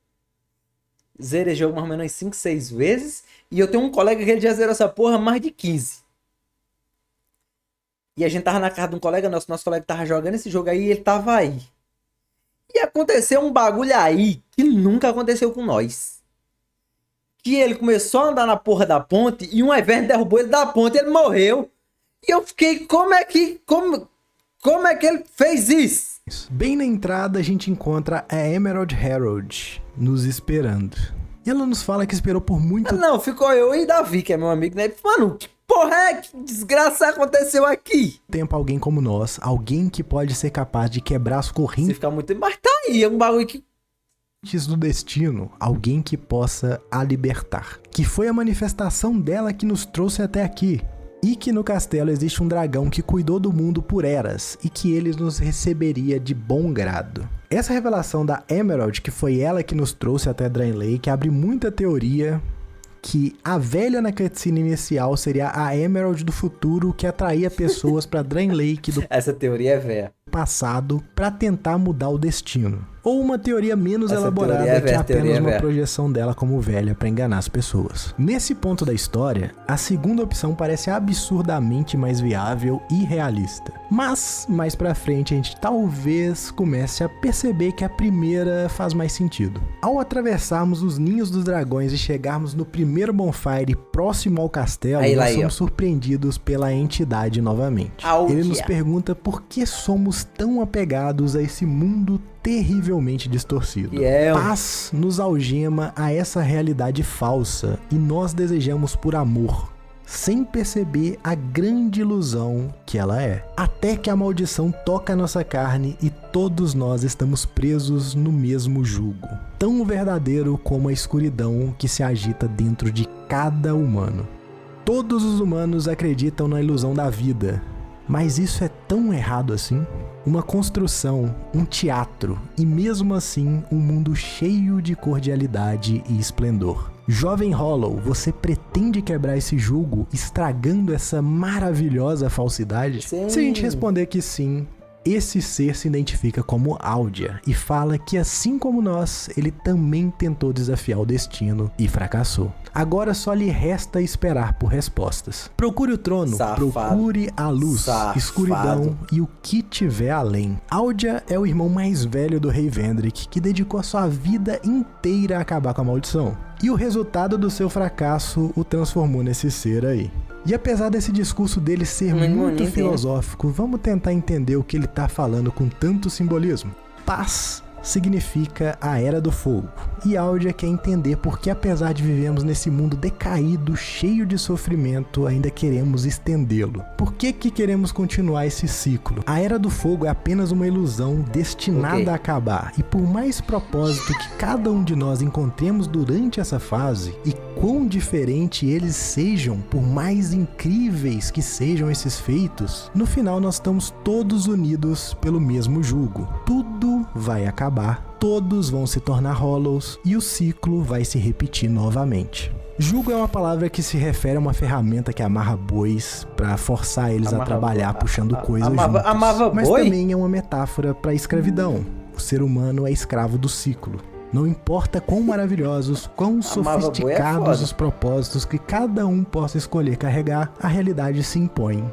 zerei jogo mais ou menos 5, 6 vezes, e eu tenho um colega que ele já zerou essa porra mais de 15. E a gente tava na casa de um colega nosso colega tava jogando esse jogo aí e ele tava aí. E aconteceu um bagulho aí que nunca aconteceu com nós. Que ele começou a andar na porra da ponte e um evento derrubou ele da ponte e ele morreu. E eu fiquei, como é que ele fez isso? Bem na entrada a gente encontra a Emerald Herald nos esperando. E ela nos fala que esperou por muito... Não, ficou eu e Davi, que é meu amigo, né? Mano, que porra é? Que desgraça aconteceu aqui? Tempo alguém como nós, alguém que pode ser capaz de quebrar as correntes... Se ficar muito tempo, mas tá aí, é um bagulho que... do destino, alguém que possa a libertar. Que foi a manifestação dela que nos trouxe até aqui. E que no castelo existe um dragão que cuidou do mundo por eras e que ele nos receberia de bom grado. Essa revelação da Emerald, que foi ela que nos trouxe até Draenlake, abre muita teoria que a velha na cutscene inicial seria a Emerald do futuro que atraía pessoas para Draenlake do Essa teoria é velha. Passado para tentar mudar o destino. Ou uma teoria menos elaborada que é apenas uma projeção dela como velha para enganar as pessoas. Nesse ponto da história, a segunda opção parece absurdamente mais viável e realista. Mas, mais pra frente, a gente talvez comece a perceber que a primeira faz mais sentido. Ao atravessarmos os ninhos dos dragões e chegarmos no primeiro bonfire próximo ao castelo, nós somos surpreendidos pela entidade novamente. Ele nos pergunta por que somos tão apegados a esse mundo terrivelmente distorcido. Paz nos algema a essa realidade falsa e nós desejamos por amor, sem perceber a grande ilusão que ela é. Até que a maldição toca a nossa carne e todos nós estamos presos no mesmo jugo, tão verdadeiro como a escuridão que se agita dentro de cada humano. Todos os humanos acreditam na ilusão da vida, mas isso é tão errado assim? Uma construção, um teatro e mesmo assim um mundo cheio de cordialidade e esplendor. Jovem Hollow, você pretende quebrar esse jugo estragando essa maravilhosa falsidade? Sim. Se a gente responder que sim, esse ser se identifica como Aldia e fala que, assim como nós, ele também tentou desafiar o destino e fracassou. Agora só lhe resta esperar por respostas. Procure o trono, procure a luz, escuridão e o que tiver além. Aldia é o irmão mais velho do rei Vendrick, que dedicou a sua vida inteira a acabar com a maldição. E o resultado do seu fracasso o transformou nesse ser aí. E apesar desse discurso dele ser muito filosófico, vamos tentar entender o que ele tá falando com tanto simbolismo. Paz significa a Era do Fogo. E Aldia quer entender por que, apesar de vivermos nesse mundo decaído, cheio de sofrimento, ainda queremos estendê-lo. Por que queremos continuar esse ciclo? A Era do Fogo é apenas uma ilusão destinada a acabar. E por mais propósito que cada um de nós encontremos durante essa fase, e quão diferente eles sejam, por mais incríveis que sejam esses feitos, no final nós estamos todos unidos pelo mesmo jugo. Tudo vai acabar, todos vão se tornar Hollows e o ciclo vai se repetir novamente. Jugo é uma palavra que se refere a uma ferramenta que amarra bois para forçar eles a trabalhar puxando coisas juntos. Mas também é uma metáfora para a escravidão. O ser humano é escravo do ciclo. Não importa quão maravilhosos, quão sofisticados os propósitos que cada um possa escolher carregar, a realidade se impõe.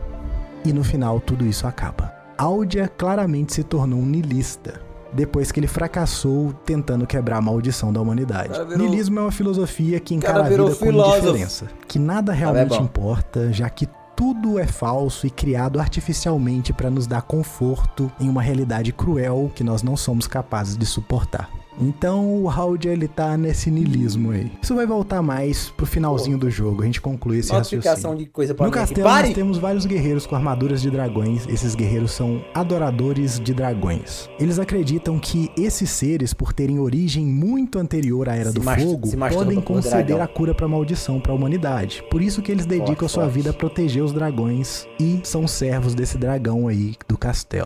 E no final tudo isso acaba. Aldia claramente se tornou um niilista, depois que ele fracassou tentando quebrar a maldição da humanidade. Niilismo é uma filosofia que encara a vida como indiferença, que nada realmente importa, já que tudo é falso e criado artificialmente para nos dar conforto em uma realidade cruel que nós não somos capazes de suportar. Então o Aldia, ele tá nesse niilismo aí. Isso vai voltar mais pro finalzinho do jogo, a gente conclui esse raciocínio. De coisa pra no castelo nós temos vários guerreiros com armaduras de dragões. Esses guerreiros são adoradores de dragões. Eles acreditam que esses seres, por terem origem muito anterior à Era do Fogo, podem conceder a cura pra maldição pra humanidade. Por isso que eles dedicam a sua vida a proteger os dragões e são servos desse dragão aí do castelo.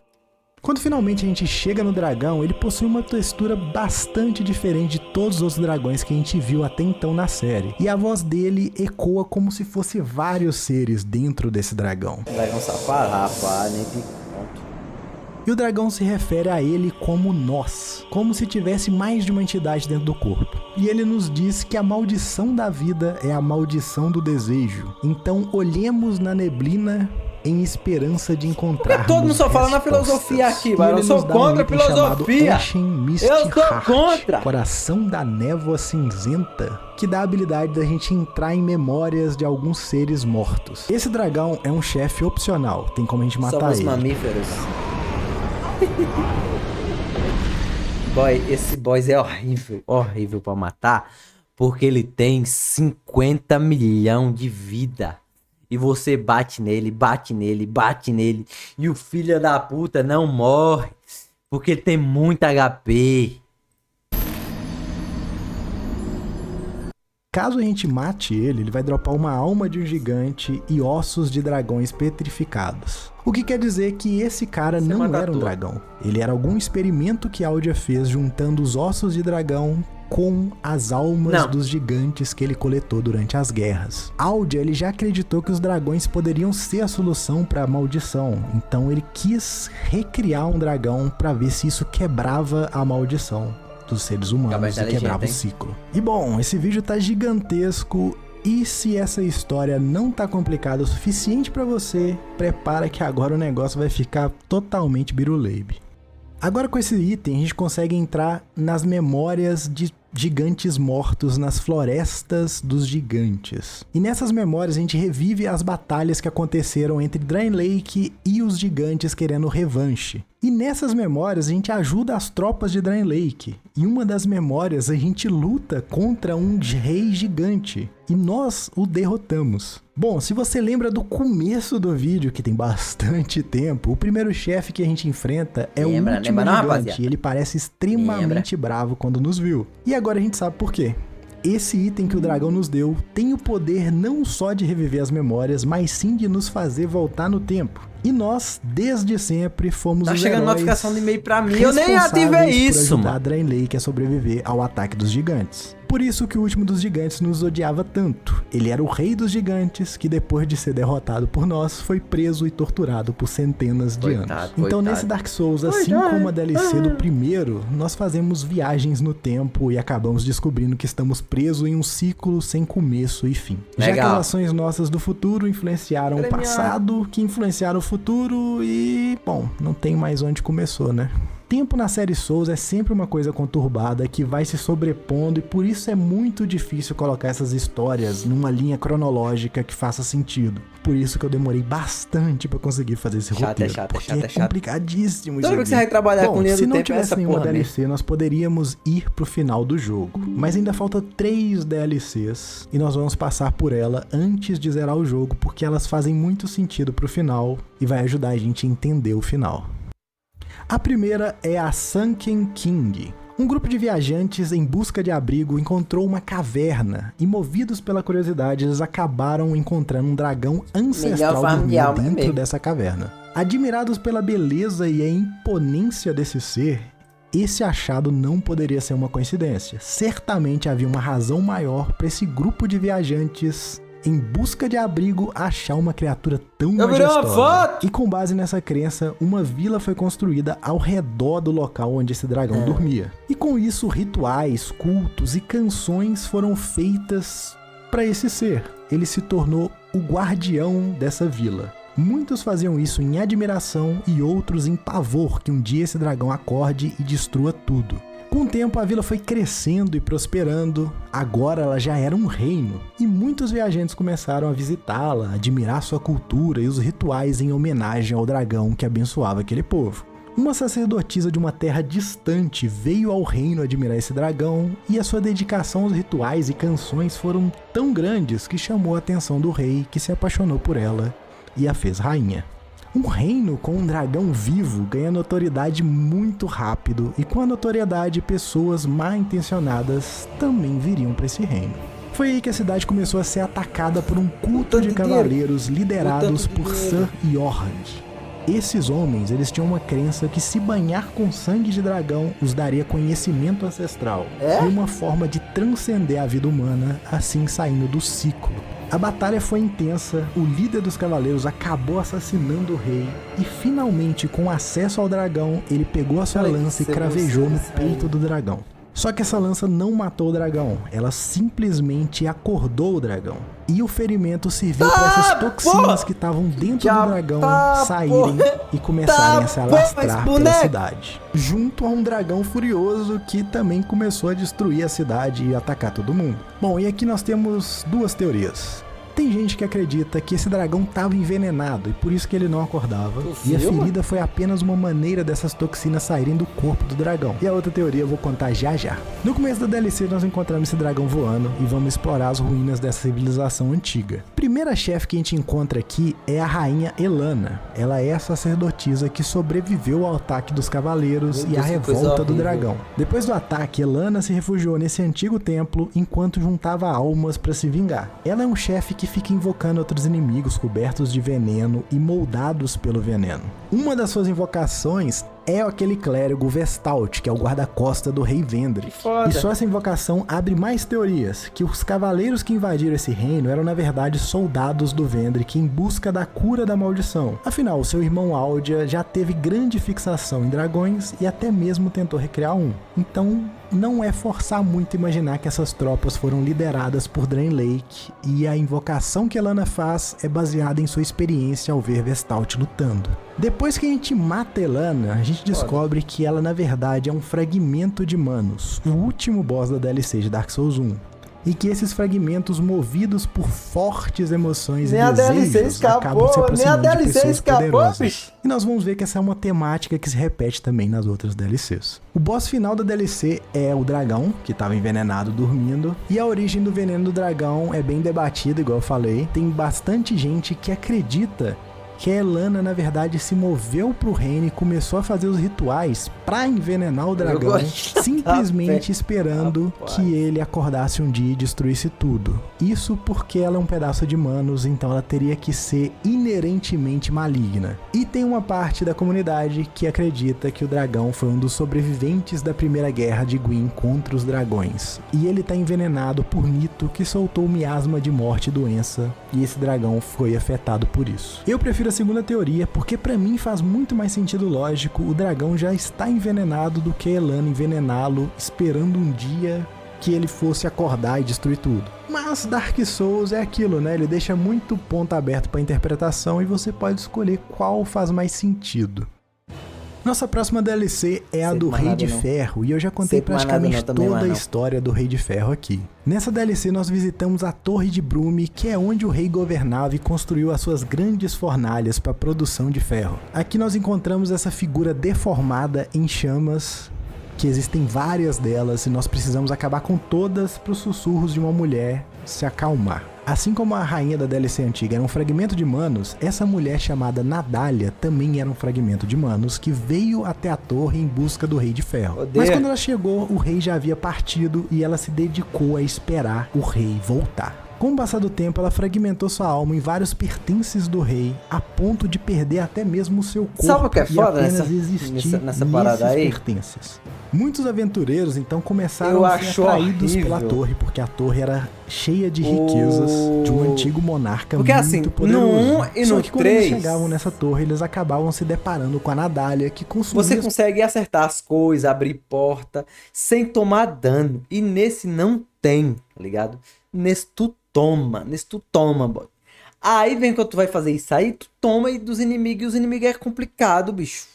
Quando finalmente a gente chega no dragão, ele possui uma textura bastante diferente de todos os outros dragões que a gente viu até então na série. E a voz dele ecoa como se fosse vários seres dentro desse dragão. Dragão safado, rapaz, nem pronto. E o dragão se refere a ele como nós, como se tivesse mais de uma entidade dentro do corpo. E ele nos diz que a maldição da vida é a maldição do desejo. Então olhemos na neblina em esperança de encontrar. Porque todo mundo só fala na filosofia aqui, mas eu sou contra a filosofia. Eu sou contra. Coração da névoa cinzenta, que dá a habilidade da gente entrar em memórias de alguns seres mortos. Esse dragão é um chefe opcional, tem como a gente matar ele. Somos mamíferos. Boy, esse boss é horrível pra matar, porque ele tem 50 milhões de vida. E você bate nele, e o filho da puta não morre, porque ele tem muito HP. Caso a gente mate ele, ele vai dropar uma alma de um gigante e ossos de dragões petrificados. O que quer dizer que esse cara não era um dragão. Ele era algum experimento que Aldia fez juntando os ossos de dragão com as almas dos gigantes que ele coletou durante as guerras. Aldia, ele já acreditou que os dragões poderiam ser a solução para a maldição, então ele quis recriar um dragão para ver se isso quebrava a maldição dos seres humanos e quebrava o ciclo. E bom, esse vídeo tá gigantesco. E se essa história não tá complicada o suficiente para você, prepara que agora o negócio vai ficar totalmente biruleibe. Agora com esse item a gente consegue entrar nas memórias de gigantes mortos nas florestas dos gigantes. E nessas memórias a gente revive as batalhas que aconteceram entre Drangleic e os gigantes querendo revanche. E nessas memórias a gente ajuda as tropas de Drangleic. E uma das memórias a gente luta contra um rei gigante. E nós o derrotamos. Bom, se você lembra do começo do vídeo, que tem bastante tempo, o primeiro chefe que a gente enfrenta é o último gigante. E ele parece extremamente bravo quando nos viu. E agora a gente sabe por quê. Esse item que o dragão nos deu tem o poder não só de reviver as memórias, mas sim de nos fazer voltar no tempo. E nós, desde sempre, fomos os chegando heróis notificação de e-mail pra mim, eu nem ativei isso, mano. Ajudar Draenlake a sobreviver ao ataque dos gigantes. Por isso que o último dos gigantes nos odiava tanto. Ele era o rei dos gigantes, que depois de ser derrotado por nós, foi preso e torturado por centenas de anos. Então nesse Dark Souls, assim como a DLC do primeiro, nós fazemos viagens no tempo e acabamos descobrindo que estamos presos em um ciclo sem começo e fim. Já que as ações nossas do futuro influenciaram o passado, que influenciaram o futuro e, bom, não tem mais onde começou, né? Tempo na série Souls é sempre uma coisa conturbada que vai se sobrepondo e por isso é muito difícil colocar essas histórias numa linha cronológica que faça sentido. Por isso que eu demorei bastante pra conseguir fazer esse roteiro. Porque é complicadíssimo isso aqui. Que você vai trabalhar com linha do tempo, se não tivesse nenhuma DLC, nós poderíamos ir pro final do jogo. Mas ainda falta 3 DLCs e nós vamos passar por ela antes de zerar o jogo, porque elas fazem muito sentido pro final e vai ajudar a gente a entender o final. A primeira é a Sunken King. Um grupo de viajantes em busca de abrigo encontrou uma caverna e, movidos pela curiosidade, eles acabaram encontrando um dragão ancestral dormindo dentro dessa caverna. Admirados pela beleza e a imponência desse ser, esse achado não poderia ser uma coincidência. Certamente havia uma razão maior para esse grupo de viajantes em busca de abrigo achar uma criatura tão majestosa. E com base nessa crença, uma vila foi construída ao redor do local onde esse dragão dormia. E com isso, rituais, cultos e canções foram feitas para esse ser. Ele se tornou o guardião dessa vila. Muitos faziam isso em admiração e outros em pavor que um dia esse dragão acorde e destrua tudo. Com o tempo, a vila foi crescendo e prosperando, agora ela já era um reino, e muitos viajantes começaram a visitá-la, admirar sua cultura e os rituais em homenagem ao dragão que abençoava aquele povo. Uma sacerdotisa de uma terra distante veio ao reino admirar esse dragão, e a sua dedicação aos rituais e canções foram tão grandes que chamou a atenção do rei, que se apaixonou por ela e a fez rainha. Um reino com um dragão vivo ganha notoriedade muito rápido, e com a notoriedade, pessoas mal intencionadas também viriam para esse reino. Foi aí que a cidade começou a ser atacada por um culto de cavaleiros liderados por Sir Jorrand. Esses homens, eles tinham uma crença que se banhar com sangue de dragão os daria conhecimento ancestral e uma forma de transcender a vida humana, assim saindo do ciclo. A batalha foi intensa, o líder dos cavaleiros acabou assassinando o rei e finalmente, com acesso ao dragão, ele pegou a sua lança e cravejou no peito do dragão. Só que essa lança não matou o dragão, ela simplesmente acordou o dragão. E o ferimento serviu para essas toxinas que estavam dentro do dragão saírem e começarem a se alastrar pela cidade. Junto a um dragão furioso que também começou a destruir a cidade e atacar todo mundo. Bom, e aqui nós temos duas teorias. Tem gente que acredita que esse dragão estava envenenado e por isso que ele não acordava. E a ferida foi apenas uma maneira dessas toxinas saírem do corpo do dragão. E a outra teoria eu vou contar já já. No começo da DLC nós encontramos esse dragão voando e vamos explorar as ruínas dessa civilização antiga. A primeira chefe que a gente encontra aqui é a rainha Elana. Ela é a sacerdotisa que sobreviveu ao ataque dos cavaleiros e à revolta do dragão. Depois do ataque, Elana se refugiou nesse antigo templo enquanto juntava almas para se vingar. Ela é um chefe que fica invocando outros inimigos cobertos de veneno e moldados pelo veneno. Uma das suas invocações é aquele clérigo Vestalt, que é o guarda-costa do rei Vendrick. E só essa invocação abre mais teorias, que os cavaleiros que invadiram esse reino eram na verdade soldados do Vendrick em busca da cura da maldição. Afinal, seu irmão Aldia já teve grande fixação em dragões e até mesmo tentou recriar um. Então, não é forçar muito imaginar que essas tropas foram lideradas por Draenlake, e a invocação que Elana faz é baseada em sua experiência ao ver Vestalt lutando. Depois que a gente mata Elana, a gente descobre que ela na verdade é um fragmento de Manus, o último boss da DLC de Dark Souls 1. E que esses fragmentos, movidos por fortes emoções e desejos, acabam se aproximando de pessoas poderosas. E nós vamos ver que essa é uma temática que se repete também nas outras DLCs. O boss final da DLC é o dragão, que estava envenenado dormindo. E a origem do veneno do dragão é bem debatida, igual eu falei. Tem bastante gente que acredita que a Elana, na verdade, se moveu pro reino e começou a fazer os rituais pra envenenar o dragão, simplesmente esperando que ele acordasse um dia e destruísse tudo. Isso porque ela é um pedaço de Manos, então ela teria que ser inerentemente maligna. E tem uma parte da comunidade que acredita que o dragão foi um dos sobreviventes da primeira guerra de Gwyn contra os dragões. E ele tá envenenado por Nito, que soltou um miasma de morte e doença, e esse dragão foi afetado por isso. Eu prefiro a segunda teoria, porque pra mim faz muito mais sentido lógico o dragão já está envenenado do que Elana envenená-lo, esperando um dia que ele fosse acordar e destruir tudo. Mas Dark Souls é aquilo, né? Ele deixa muito ponto aberto pra interpretação e você pode escolher qual faz mais sentido. Nossa próxima DLC é a do Rei de Ferro, e eu já contei praticamente toda a história do Rei de Ferro aqui. Nessa DLC nós visitamos a Torre de Brume, que é onde o rei governava e construiu as suas grandes fornalhas para a produção de ferro. Aqui nós encontramos essa figura deformada em chamas, que existem várias delas, e nós precisamos acabar com todas para os sussurros de uma mulher se acalmar. Assim como a rainha da DLC antiga era um fragmento de Manos, essa mulher chamada Nadalia também era um fragmento de Manos que veio até a torre em busca do Rei de Ferro. Mas quando ela chegou, o rei já havia partido e ela se dedicou a esperar o rei voltar. Com o passar do tempo, ela fragmentou sua alma em vários pertences do rei, a ponto de perder até mesmo o seu corpo. Sabe o que é foda nessa parada aí? Pertences. Muitos aventureiros então começaram a ser atraídos pela torre, porque a torre era cheia de riquezas de um antigo monarca muito poderoso. No 1 e Só no que quando 3, eles chegavam nessa torre, eles acabavam se deparando com a Nadalia, que consumia... Você consegue acertar as coisas, abrir porta, sem tomar dano. E nesse não tem, tá ligado? Nesse tu toma, boy. Aí vem quando tu vai fazer isso aí, tu toma e dos inimigos, e os inimigos é complicado, bicho.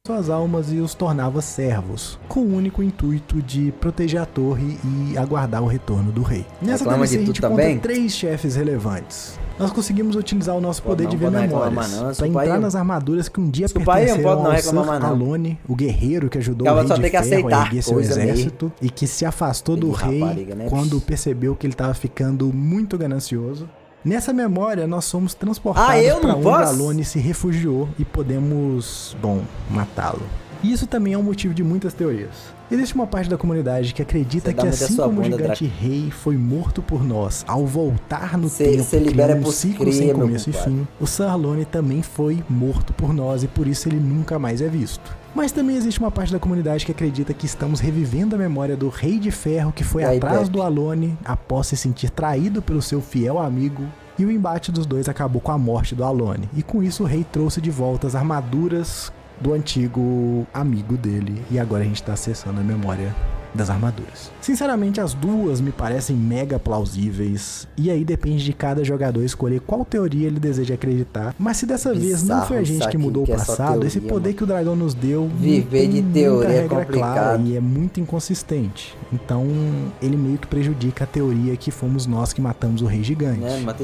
Suas almas e os tornava servos, com o único intuito de proteger a torre e aguardar o retorno do rei. Nessa DLC a gente conta 3 chefes relevantes. Nós conseguimos utilizar o nosso poder de ver memórias para entrar nas armaduras que um dia pertenceram ao Sir Alone, o guerreiro que ajudou o Rei de Ferro a erguer seu exército e que se afastou do rei quando percebeu que ele estava ficando muito ganancioso. Nessa memória, nós somos transportados para onde Alone se refugiou e podemos, matá-lo. E isso também é um motivo de muitas teorias. Existe uma parte da comunidade que acredita que assim como o gigante rei foi morto por nós ao voltar no tempo, criando um ciclo sem começo e fim, o Sir Alone também foi morto por nós e por isso ele nunca mais é visto. Mas também existe uma parte da comunidade que acredita que estamos revivendo a memória do Rei de Ferro que foi atrás do Alone após se sentir traído pelo seu fiel amigo, e o embate dos dois acabou com a morte do Alone. E com isso o rei trouxe de volta as armaduras do antigo amigo dele, e agora a gente tá acessando a memória das armaduras. Sinceramente, as duas me parecem mega plausíveis, e aí depende de cada jogador escolher qual teoria ele deseja acreditar. Mas se dessa vez não foi a gente que mudou o passado, teoria, esse poder que o dragão nos deu viver de teoria é complicado e é muito inconsistente. Então ele meio que prejudica a teoria que fomos nós que matamos o rei gigante.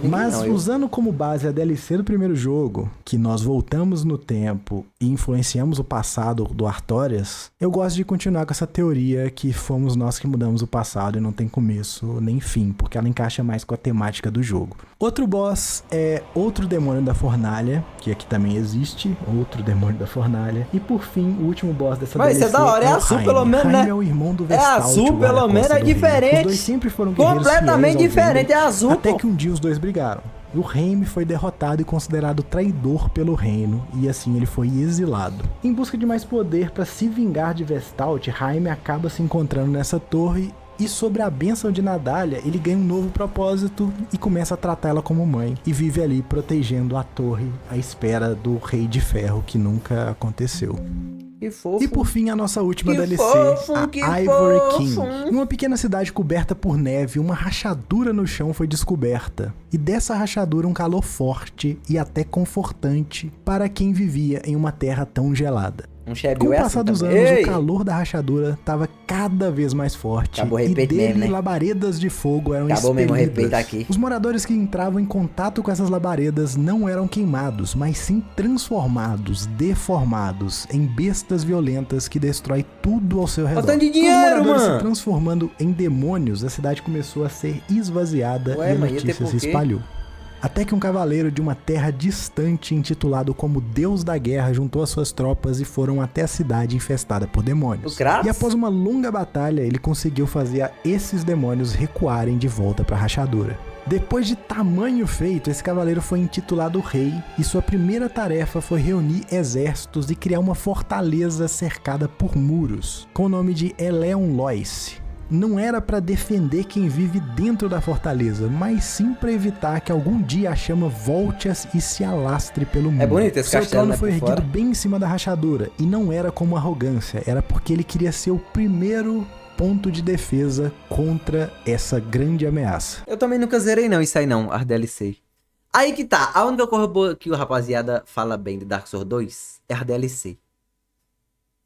Mas usando como base a DLC do primeiro jogo, que nós voltamos no tempo e influenciamos o passado do Artorias, eu gosto de continuar com essa teoria que fomos nós que mudamos o passado e não tem começo nem fim, porque ela encaixa mais com a temática do jogo. Outro boss é outro demônio da fornalha, que aqui também existe, outro demônio da fornalha. E por fim, o último boss dessa DLC é da hora, é azul pelo menos, né? É o irmão do Vestalt, é azul pelo menos, é diferente. Os dois sempre foram guerreiros completamente diferente, é azul, até que um dia os dois brigaram. O Jaime foi derrotado e considerado traidor pelo reino, e assim ele foi exilado. Em busca de mais poder para se vingar de Vestalt, Jaime acaba se encontrando nessa torre, e sobre a bênção de Nadalia, ele ganha um novo propósito e começa a tratá-la como mãe, e vive ali protegendo a torre à espera do Rei de Ferro, que nunca aconteceu. Que fofo. E por fim, a nossa última DLC, a Ivory King. Em uma pequena cidade coberta por neve, uma rachadura no chão foi descoberta. E dessa rachadura um calor forte e até confortante para quem vivia em uma terra tão gelada. Com o passar dos anos, o calor da rachadura estava cada vez mais forte e dele labaredas de fogo eram expelidas. Os moradores que entravam em contato com essas labaredas não eram queimados, mas sim transformados, deformados em bestas violentas que destroem tudo ao seu redor. Com os moradores se transformando em demônios, a cidade começou a ser esvaziada e a notícia se espalhou. Até que um cavaleiro de uma terra distante, intitulado como Deus da Guerra, juntou as suas tropas e foram até a cidade infestada por demônios. E após uma longa batalha, ele conseguiu fazer esses demônios recuarem de volta para a rachadura. Depois de tamanho feito, esse cavaleiro foi intitulado Rei e sua primeira tarefa foi reunir exércitos e criar uma fortaleza cercada por muros, com o nome de Eleon Lois. Não era para defender quem vive dentro da fortaleza, mas sim para evitar que algum dia a chama volte e se alastre pelo mundo. É bonito esse castelo, seu trono né, foi por erguido fora. bem em cima da rachadura, e não era como arrogância, era porque ele queria ser o primeiro ponto de defesa contra essa grande ameaça. Eu também nunca zerei não, isso aí não, as DLC. Aí que tá, a única coisa boa que o rapaziada fala bem de Dark Souls 2 é as DLC.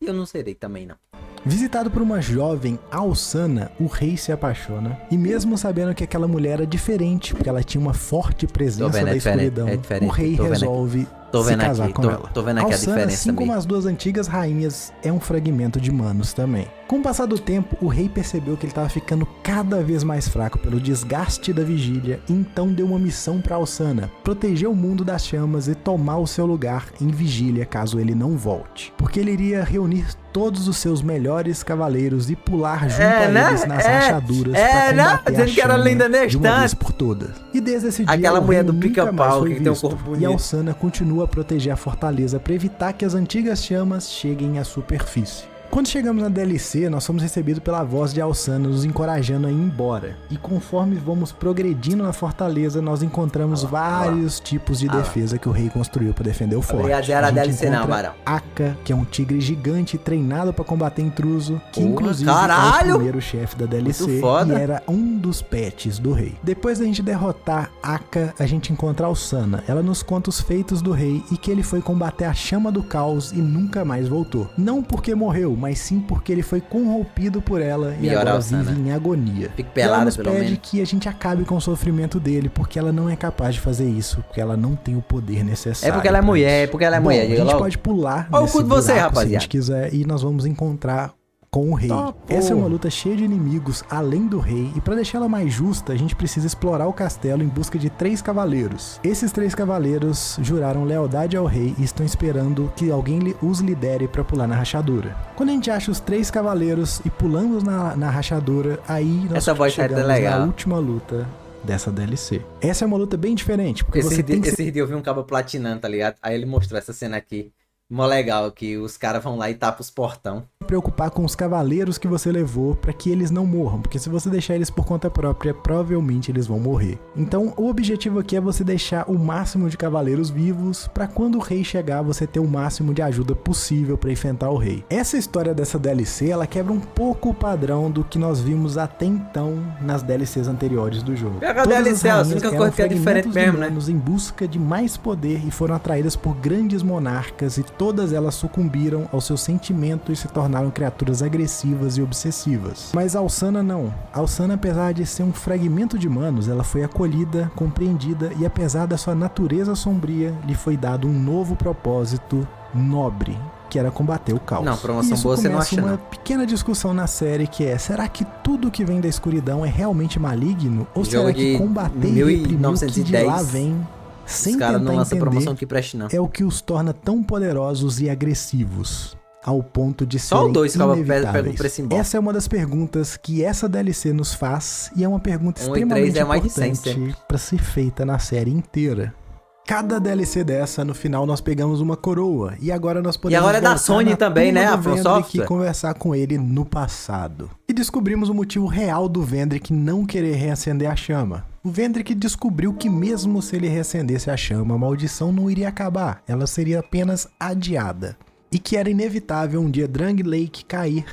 E eu não zerei também não. Visitado por uma jovem Alçana, o rei se apaixona. E mesmo sabendo que aquela mulher era diferente, porque ela tinha uma forte presença da escuridão, o rei resolve se casar com ela. Tô vendo aqui a Alçana, diferença assim também. como as duas antigas rainhas, é um fragmento de Manos também. Com o passar do tempo, o rei percebeu que ele estava ficando cada vez mais fraco pelo desgaste da vigília, e então deu uma missão para Alçana: proteger o mundo das chamas e tomar o seu lugar em vigília caso ele não volte. Porque ele iria reunir todos os seus melhores cavaleiros e pular junto a eles nas rachaduras pra combater dizendo a que era chama linda de uma vez por todas. E desde esse dia, Aquela o mulher rei do nunca pica-pau mais foi que tem um visto. corpo E bonito. Alçana continua a proteger a fortaleza para evitar que as antigas chamas cheguem à superfície. Quando chegamos na DLC, nós somos recebidos pela voz de Alçana nos encorajando a ir embora. E conforme vamos progredindo na fortaleza, nós encontramos vários tipos de defesa que o rei construiu para defender o forte. Obrigado, era A gente DLC não, encontra Barão. Aka, que é um tigre gigante treinado para combater intruso, que inclusive é caralho! o primeiro chefe da DLC Muito foda. e era um dos pets do rei. Depois da gente derrotar Aka, a gente encontra Alçana. Ela nos conta os feitos do rei e que ele foi combater a chama do caos e nunca mais voltou. Não porque morreu, mas sim porque ele foi corrompido por ela e agora vive em agonia. Fique E ela pelado, nos pelo pede menos. que a gente acabe com o sofrimento dele, porque ela não é capaz de fazer isso, porque ela não tem o poder necessário. É porque ela é pra mulher, isso. é porque ela é Bom, mulher. a diga gente logo. pode pular Ó o nesse cu de você, buraco, se a rapaziada. gente quiser, e nós vamos encontrar com o rei. Essa é uma luta cheia de inimigos além do rei, e para deixar ela mais justa, a gente precisa explorar o castelo em busca de 3 cavaleiros. Esses 3 cavaleiros juraram lealdade ao rei e estão esperando que alguém os lidere para pular na rachadura. Quando a gente acha os 3 cavaleiros e pulamos na rachadura, aí nós Essa voz chegamos é legal. na última luta dessa DLC. Essa é uma luta bem diferente, porque Esse você tem que dia eu vi um cabo platinando, tá ligado? Aí ele mostrou essa cena aqui. Mó legal, que os caras vão lá e tapam os portão. preocupar com os cavaleiros que você levou para que eles não morram, porque se você deixar eles por conta própria, provavelmente eles vão morrer. Então, o objetivo aqui é você deixar o máximo de cavaleiros vivos para quando o rei chegar, você ter o máximo de ajuda possível para enfrentar o rei. Essa história dessa DLC, ela quebra um pouco o padrão do que nós vimos até então nas DLCs anteriores do jogo. A DLC, a única coisa que é diferente mesmo, né? Em busca de mais poder e foram atraídas por grandes monarcas e todas elas sucumbiram ao seu sentimento e se tornaram criaturas agressivas e obsessivas. Mas Alçana não. Alçana, apesar de ser um fragmento de Manos, ela foi acolhida, compreendida e apesar da sua natureza sombria, lhe foi dado um novo propósito nobre, que era combater o caos. Não, promoção isso boa você não começa acha, uma não. pequena discussão na série que é, será que tudo que vem da escuridão é realmente maligno? Ou Jogo será que de combater e reprimir o que de lá 1910, vem, sem Os caras tentar não lançam entender, promoção que preste, não. é o que os torna tão poderosos e agressivos, ao ponto de Só o serem 2 pega um inevitáveis? preço em bom. Essa é uma das perguntas que essa DLC nos faz e é uma pergunta 1 e extremamente 3 é mais de 100 importante para ser feita na série inteira. Cada DLC dessa, no final nós pegamos uma coroa e agora nós podemos agora é da voltar Sony na também, tumba né, do a From Vendrick Software? e conversar com ele no passado. E descobrimos o motivo real do Vendrick não querer reacender a chama. O Vendrick descobriu que mesmo se ele reacendesse a chama, a maldição não iria acabar, ela seria apenas adiada. E que era inevitável um dia Drang Lake cair,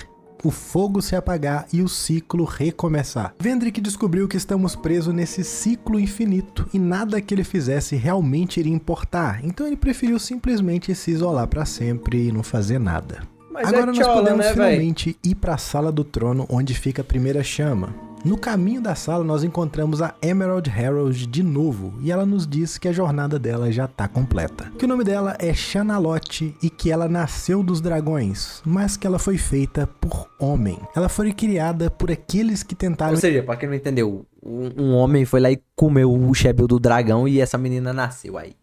o fogo se apagar e o ciclo recomeçar. Vendrick descobriu que estamos presos nesse ciclo infinito e nada que ele fizesse realmente iria importar, então ele preferiu simplesmente se isolar para sempre e não fazer nada. Mas Agora é nós tchola, podemos né, véi? finalmente ir para a sala do trono onde fica a primeira chama. No caminho da sala nós encontramos a Emerald Herald de novo e ela nos diz que a jornada dela já está completa. Que o nome dela é Shanalotte e que ela nasceu dos dragões, mas que ela foi feita por homem. Ela foi criada por aqueles que tentaram... Ou seja, pra quem não entendeu, um homem foi lá e comeu o Shebil do dragão e essa menina nasceu aí.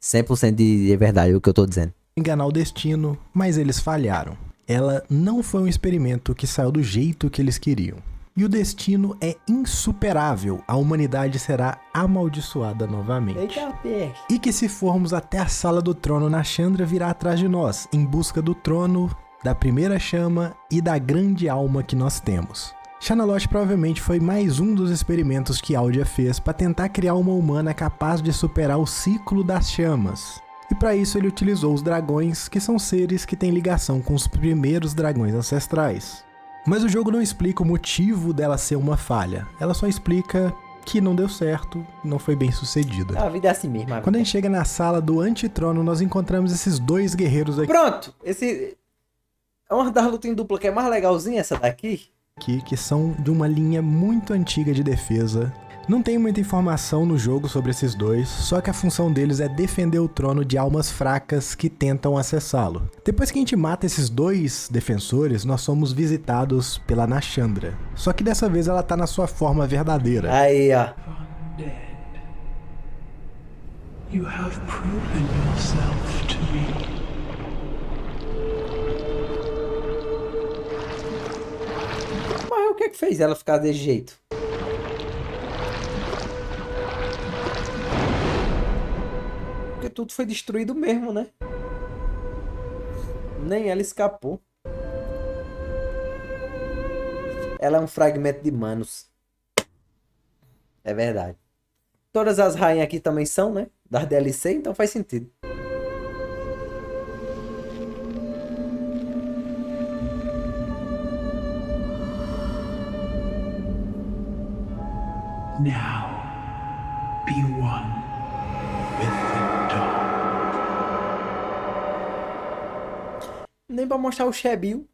100% de verdade o que eu tô dizendo. Enganar o destino, mas eles falharam. Ela não foi um experimento que saiu do jeito que eles queriam. E o destino é insuperável. A humanidade será amaldiçoada novamente. Eita, e que se formos até a Sala do Trono, Nashandra virá atrás de nós, em busca do trono, da primeira chama e da grande alma que nós temos. Shanalosh provavelmente foi mais um dos experimentos que Aldia fez para tentar criar uma humana capaz de superar o ciclo das chamas. E para isso ele utilizou os dragões, que são seres que têm ligação com os primeiros dragões ancestrais. Mas o jogo não explica o motivo dela ser uma falha. Ela só explica que não deu certo, não foi bem sucedida. A vida é assim mesmo. Quando a gente chega na sala do antitrono, nós encontramos esses dois guerreiros aqui. Pronto! Esse é uma das lutas em dupla que é mais legalzinha, essa daqui. Que são de uma linha muito antiga de defesa. Não tem muita informação no jogo sobre esses dois, só que a função deles é defender o trono de almas fracas que tentam acessá-lo. Depois que a gente mata esses dois defensores, nós somos visitados pela Nashandra. Só que dessa vez ela tá na sua forma verdadeira. Aí, ó. You have proven yourself to me. Mas o que é que fez ela ficar desse jeito? Porque tudo foi destruído mesmo, né? Nem ela escapou. Ela é um fragmento de Manos. É verdade. Todas as rainhas aqui também são, né? Das DLC, então faz sentido. Now, be one with the dawn. Nem pra mostrar o Shebil.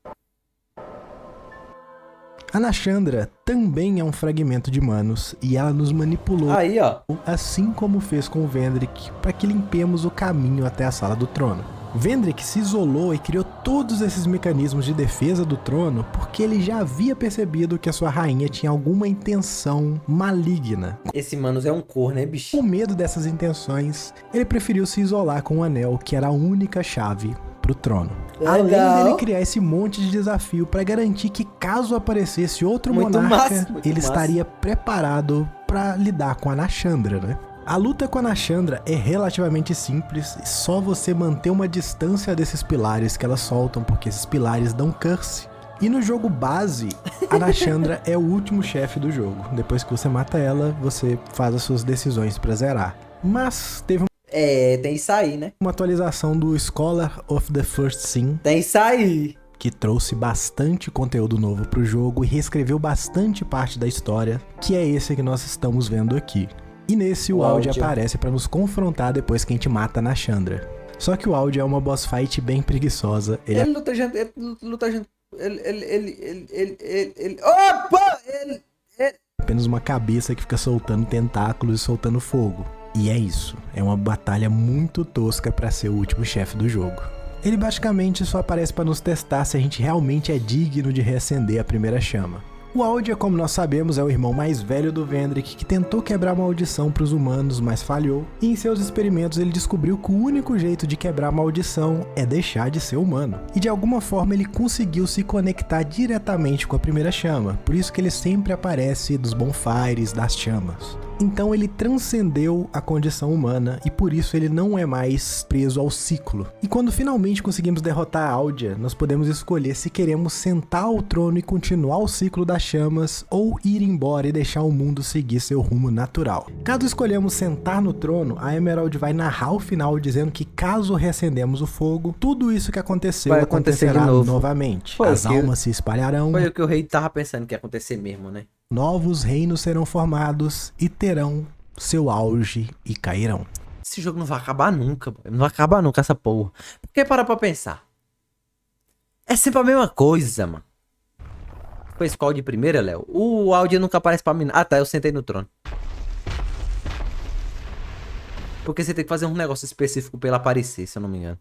A Nashandra também é um fragmento de Manos e ela nos manipulou, Aí, ó. assim como fez com o Vendrick, para que limpemos o caminho até a Sala do Trono. Vendrick se isolou e criou todos esses mecanismos de defesa do trono porque ele já havia percebido que a sua rainha tinha alguma intenção maligna. Esse Manos é um corno, né, bicho? Com medo dessas intenções, ele preferiu se isolar com o anel, que era a única chave pro trono. Legal. Além dele criar esse monte de desafio para garantir que caso aparecesse outro Muito monarca, massa, muito ele massa. estaria preparado para lidar com a Nashandra, né? A luta com a Nashandra é relativamente simples, e só você manter uma distância desses pilares que elas soltam, porque esses pilares dão curse. E no jogo base, a Nashandra é o último chefe do jogo. Depois que você mata ela, você faz as suas decisões pra zerar. Mas teve Tem isso aí, né? uma atualização do Scholar of the First Sin, Tem isso aí. que trouxe bastante conteúdo novo pro jogo e reescreveu bastante parte da história, que é esse que nós estamos vendo aqui. E nesse o Aldia aparece pra nos confrontar depois que a gente mata a Nashandra. Só que o Aldia é uma boss fight bem preguiçosa. Ele Ele luta gente. Opa! é apenas uma cabeça que fica soltando tentáculos e soltando fogo. E é isso. É uma batalha muito tosca pra ser o último chefe do jogo. Ele basicamente só aparece pra nos testar se a gente realmente é digno de reacender a primeira chama. O Aldia, como nós sabemos, é o irmão mais velho do Vendrick, que tentou quebrar a maldição para os humanos, mas falhou. E em seus experimentos ele descobriu que o único jeito de quebrar a maldição é deixar de ser humano. E de alguma forma ele conseguiu se conectar diretamente com a primeira chama, por isso que ele sempre aparece dos bonfires, das chamas. Então ele transcendeu a condição humana e por isso ele não é mais preso ao ciclo. E quando finalmente conseguimos derrotar a Aldia, nós podemos escolher se queremos sentar ao trono e continuar o ciclo das chamas ou ir embora e deixar o mundo seguir seu rumo natural. Caso escolhemos sentar no trono, a Emerald vai narrar o final dizendo que caso reacendemos o fogo, tudo isso que aconteceu Vai acontecer acontecerá de novo. novamente. Foi As o que- almas se espalharão, Foi o que o rei tava pensando que ia acontecer mesmo, né? novos reinos serão formados e terão seu auge e cairão. Esse jogo não vai acabar nunca, boy. Não vai acabar nunca essa porra. Porque para pra pensar. É sempre a mesma coisa, mano. Foi escola de primeira, Léo? O áudio nunca aparece pra mim. Ah, tá. Eu sentei no trono. Porque você tem que fazer um negócio específico pra ele aparecer, se eu não me engano.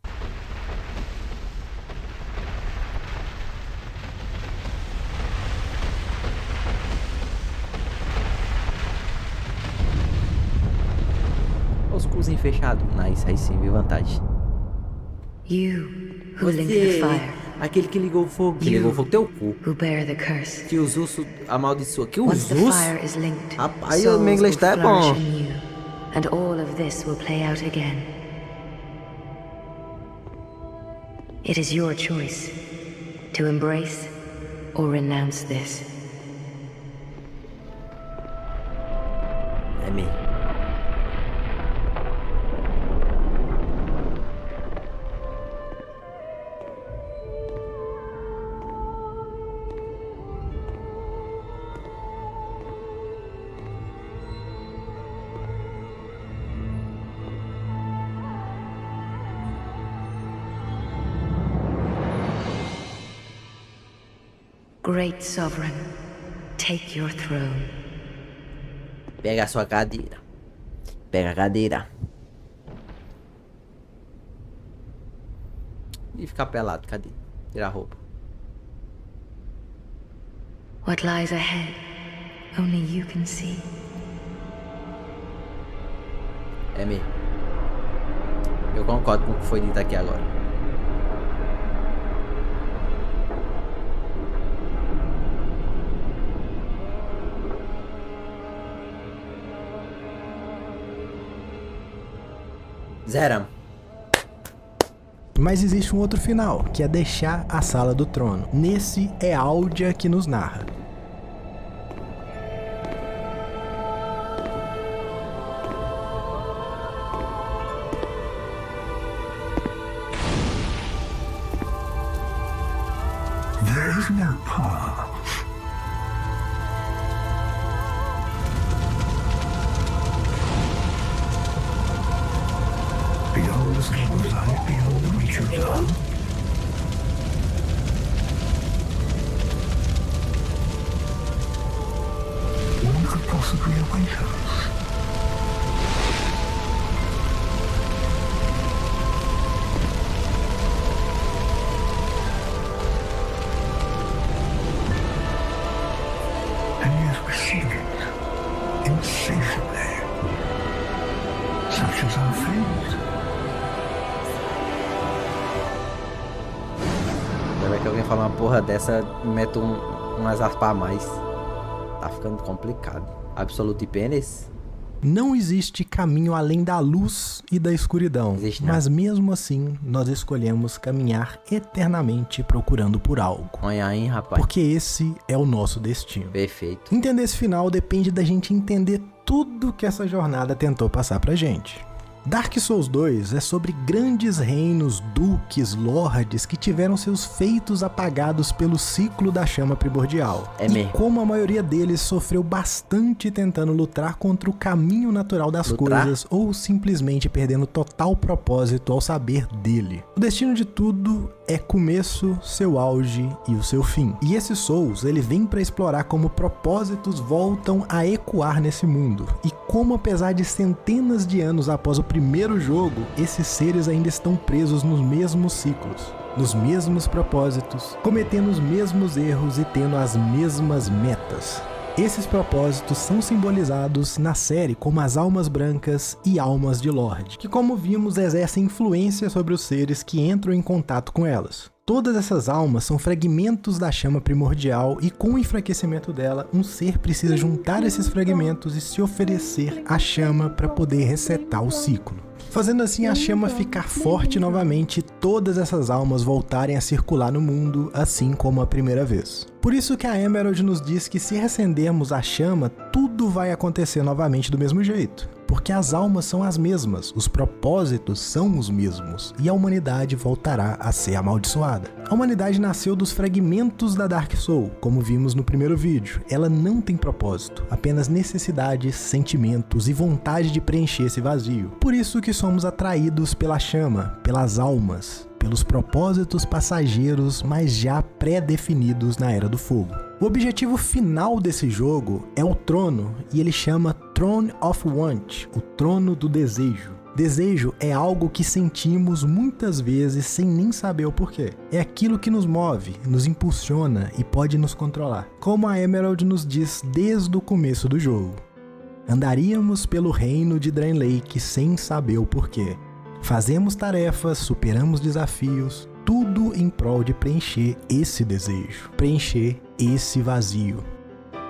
cozinho fechado. Nice, aí sim, vi vantagem. Você, aquele que ligou o fogo. Que ligou o fogo teu cu. Que os ursos amaldiçoam. Que os ursos? Rapaz, o meu inglês tá bom. And all of this will play out again. It is your choice to embrace or renounce this. É mesmo. Great Sovereign, take your throne. Pega a sua cadeira. Pega a cadeira. E ficar pelado, cadê? Tirar a roupa. What lies ahead, only you can see. É mesmo. Eu concordo com o que foi dito aqui agora. Zeramos. Mas existe um outro final, que é deixar a Sala do Trono. Nesse é Áldia que nos narra. There is no path. Beyond the scope of life, beyond the reach of love. What could possibly await us? And yet we seek it insatiably. Such is our fate. Vai que alguém fala uma porra dessa e mete umas aspas a mais. Tá ficando complicado. Absolute Penis? Não existe caminho além da luz e da escuridão. Existe, não. Mas mesmo assim, nós escolhemos caminhar eternamente procurando por algo. Olha aí, rapaz. Porque esse é o nosso destino. Perfeito. Entender esse final depende da gente entender tudo que essa jornada tentou passar pra gente. Dark Souls 2 é sobre grandes reinos, duques, lordes que tiveram seus feitos apagados pelo ciclo da chama primordial. É e mesmo. como a maioria deles sofreu bastante tentando lutar contra o caminho natural das coisas ou simplesmente perdendo total propósito ao saber dele. O destino de tudo é começo, seu auge e o seu fim. E esse Souls, ele vem para explorar como propósitos voltam a ecoar nesse mundo e como, apesar de centenas de anos após o primeiro jogo, esses seres ainda estão presos nos mesmos ciclos, nos mesmos propósitos, cometendo os mesmos erros e tendo as mesmas metas. Esses propósitos são simbolizados na série como as almas brancas e almas de Lorde, que, como vimos, exercem influência sobre os seres que entram em contato com elas. Todas essas almas são fragmentos da chama primordial e, com o enfraquecimento dela, um ser precisa juntar esses fragmentos e se oferecer à chama para poder resetar o ciclo. Fazendo assim a chama ficar forte novamente e todas essas almas voltarem a circular no mundo, assim como a primeira vez. Por isso que a Emerald nos diz que se reacendermos a chama, tudo vai acontecer novamente do mesmo jeito. Porque as almas são as mesmas, os propósitos são os mesmos, e a humanidade voltará a ser amaldiçoada. A humanidade nasceu dos fragmentos da Dark Soul, como vimos no primeiro vídeo. Ela não tem propósito, apenas necessidades, sentimentos e vontade de preencher esse vazio. Por isso que somos atraídos pela chama, pelas almas, pelos propósitos passageiros, mas já pré-definidos na Era do Fogo. O objetivo final desse jogo é o trono, e ele chama Throne of Want, o trono do desejo. Desejo é algo que sentimos muitas vezes sem nem saber o porquê. É aquilo que nos move, nos impulsiona e pode nos controlar, como a Emerald nos diz desde o começo do jogo. Andaríamos pelo reino de Drain Lake sem saber o porquê. Fazemos tarefas, superamos desafios, tudo em prol de preencher esse desejo, preencher esse vazio.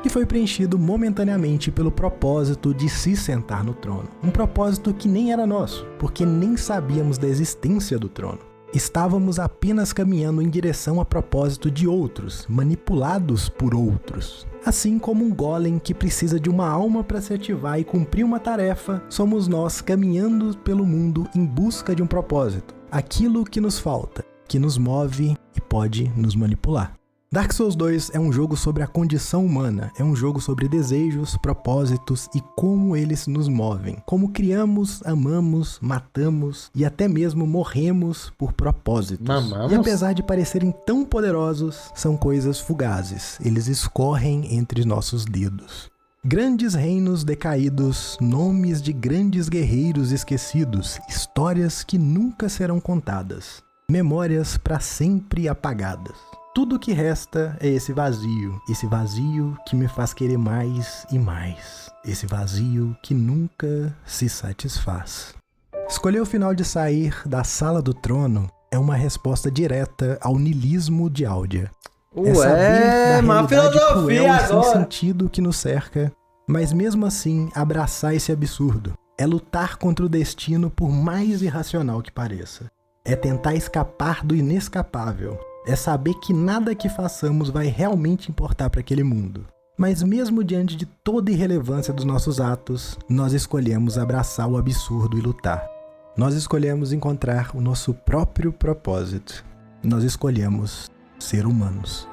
Que foi preenchido momentaneamente pelo propósito de se sentar no trono. Um propósito que nem era nosso, porque nem sabíamos da existência do trono. Estávamos apenas caminhando em direção a propósito de outros, manipulados por outros. Assim como um golem que precisa de uma alma para se ativar e cumprir uma tarefa, somos nós caminhando pelo mundo em busca de um propósito. Aquilo que nos falta, que nos move e pode nos manipular. Dark Souls 2 é um jogo sobre a condição humana, é um jogo sobre desejos, propósitos e como eles nos movem. Como criamos, amamos, matamos e até mesmo morremos por propósitos. Mamamos? E apesar de parecerem tão poderosos, são coisas fugazes, eles escorrem entre nossos dedos. Grandes reinos decaídos, nomes de grandes guerreiros esquecidos, histórias que nunca serão contadas, memórias para sempre apagadas. Tudo que resta é esse vazio que me faz querer mais e mais, esse vazio que nunca se satisfaz. Escolher o final de sair da Sala do Trono é uma resposta direta ao niilismo de Áudia. É saber da realidade cruel e sem sentido que nos cerca, mas mesmo assim abraçar esse absurdo. É lutar contra o destino por mais irracional que pareça. É tentar escapar do inescapável. É saber que nada que façamos vai realmente importar para aquele mundo. Mas mesmo diante de toda a irrelevância dos nossos atos, nós escolhemos abraçar o absurdo e lutar. Nós escolhemos encontrar o nosso próprio propósito. Nós escolhemos ser humanos.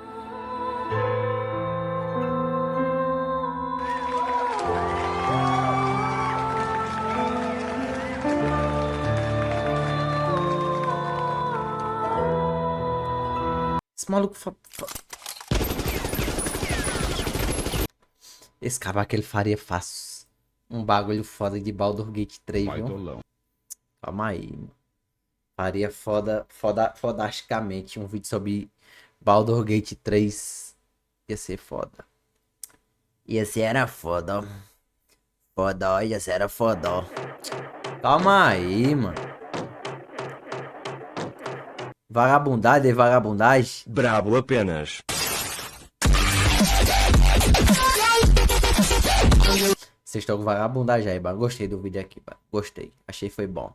Esse maluco... Esse cara que ele faria fácil um bagulho foda de Baldur's Gate 3, viu? Calma aí, mano. Faria fodasticamente um vídeo sobre Baldur's Gate 3. Ia ser foda. Ia ser era foda, ó. Foda, ó. Ia ser era foda, ó. Calma aí, mano. Vagabundagem, vagabundagem. Brabo apenas. Vocês estão com vagabundagem aí, mano. Gostei do vídeo aqui, mano. Gostei. Achei foi bom.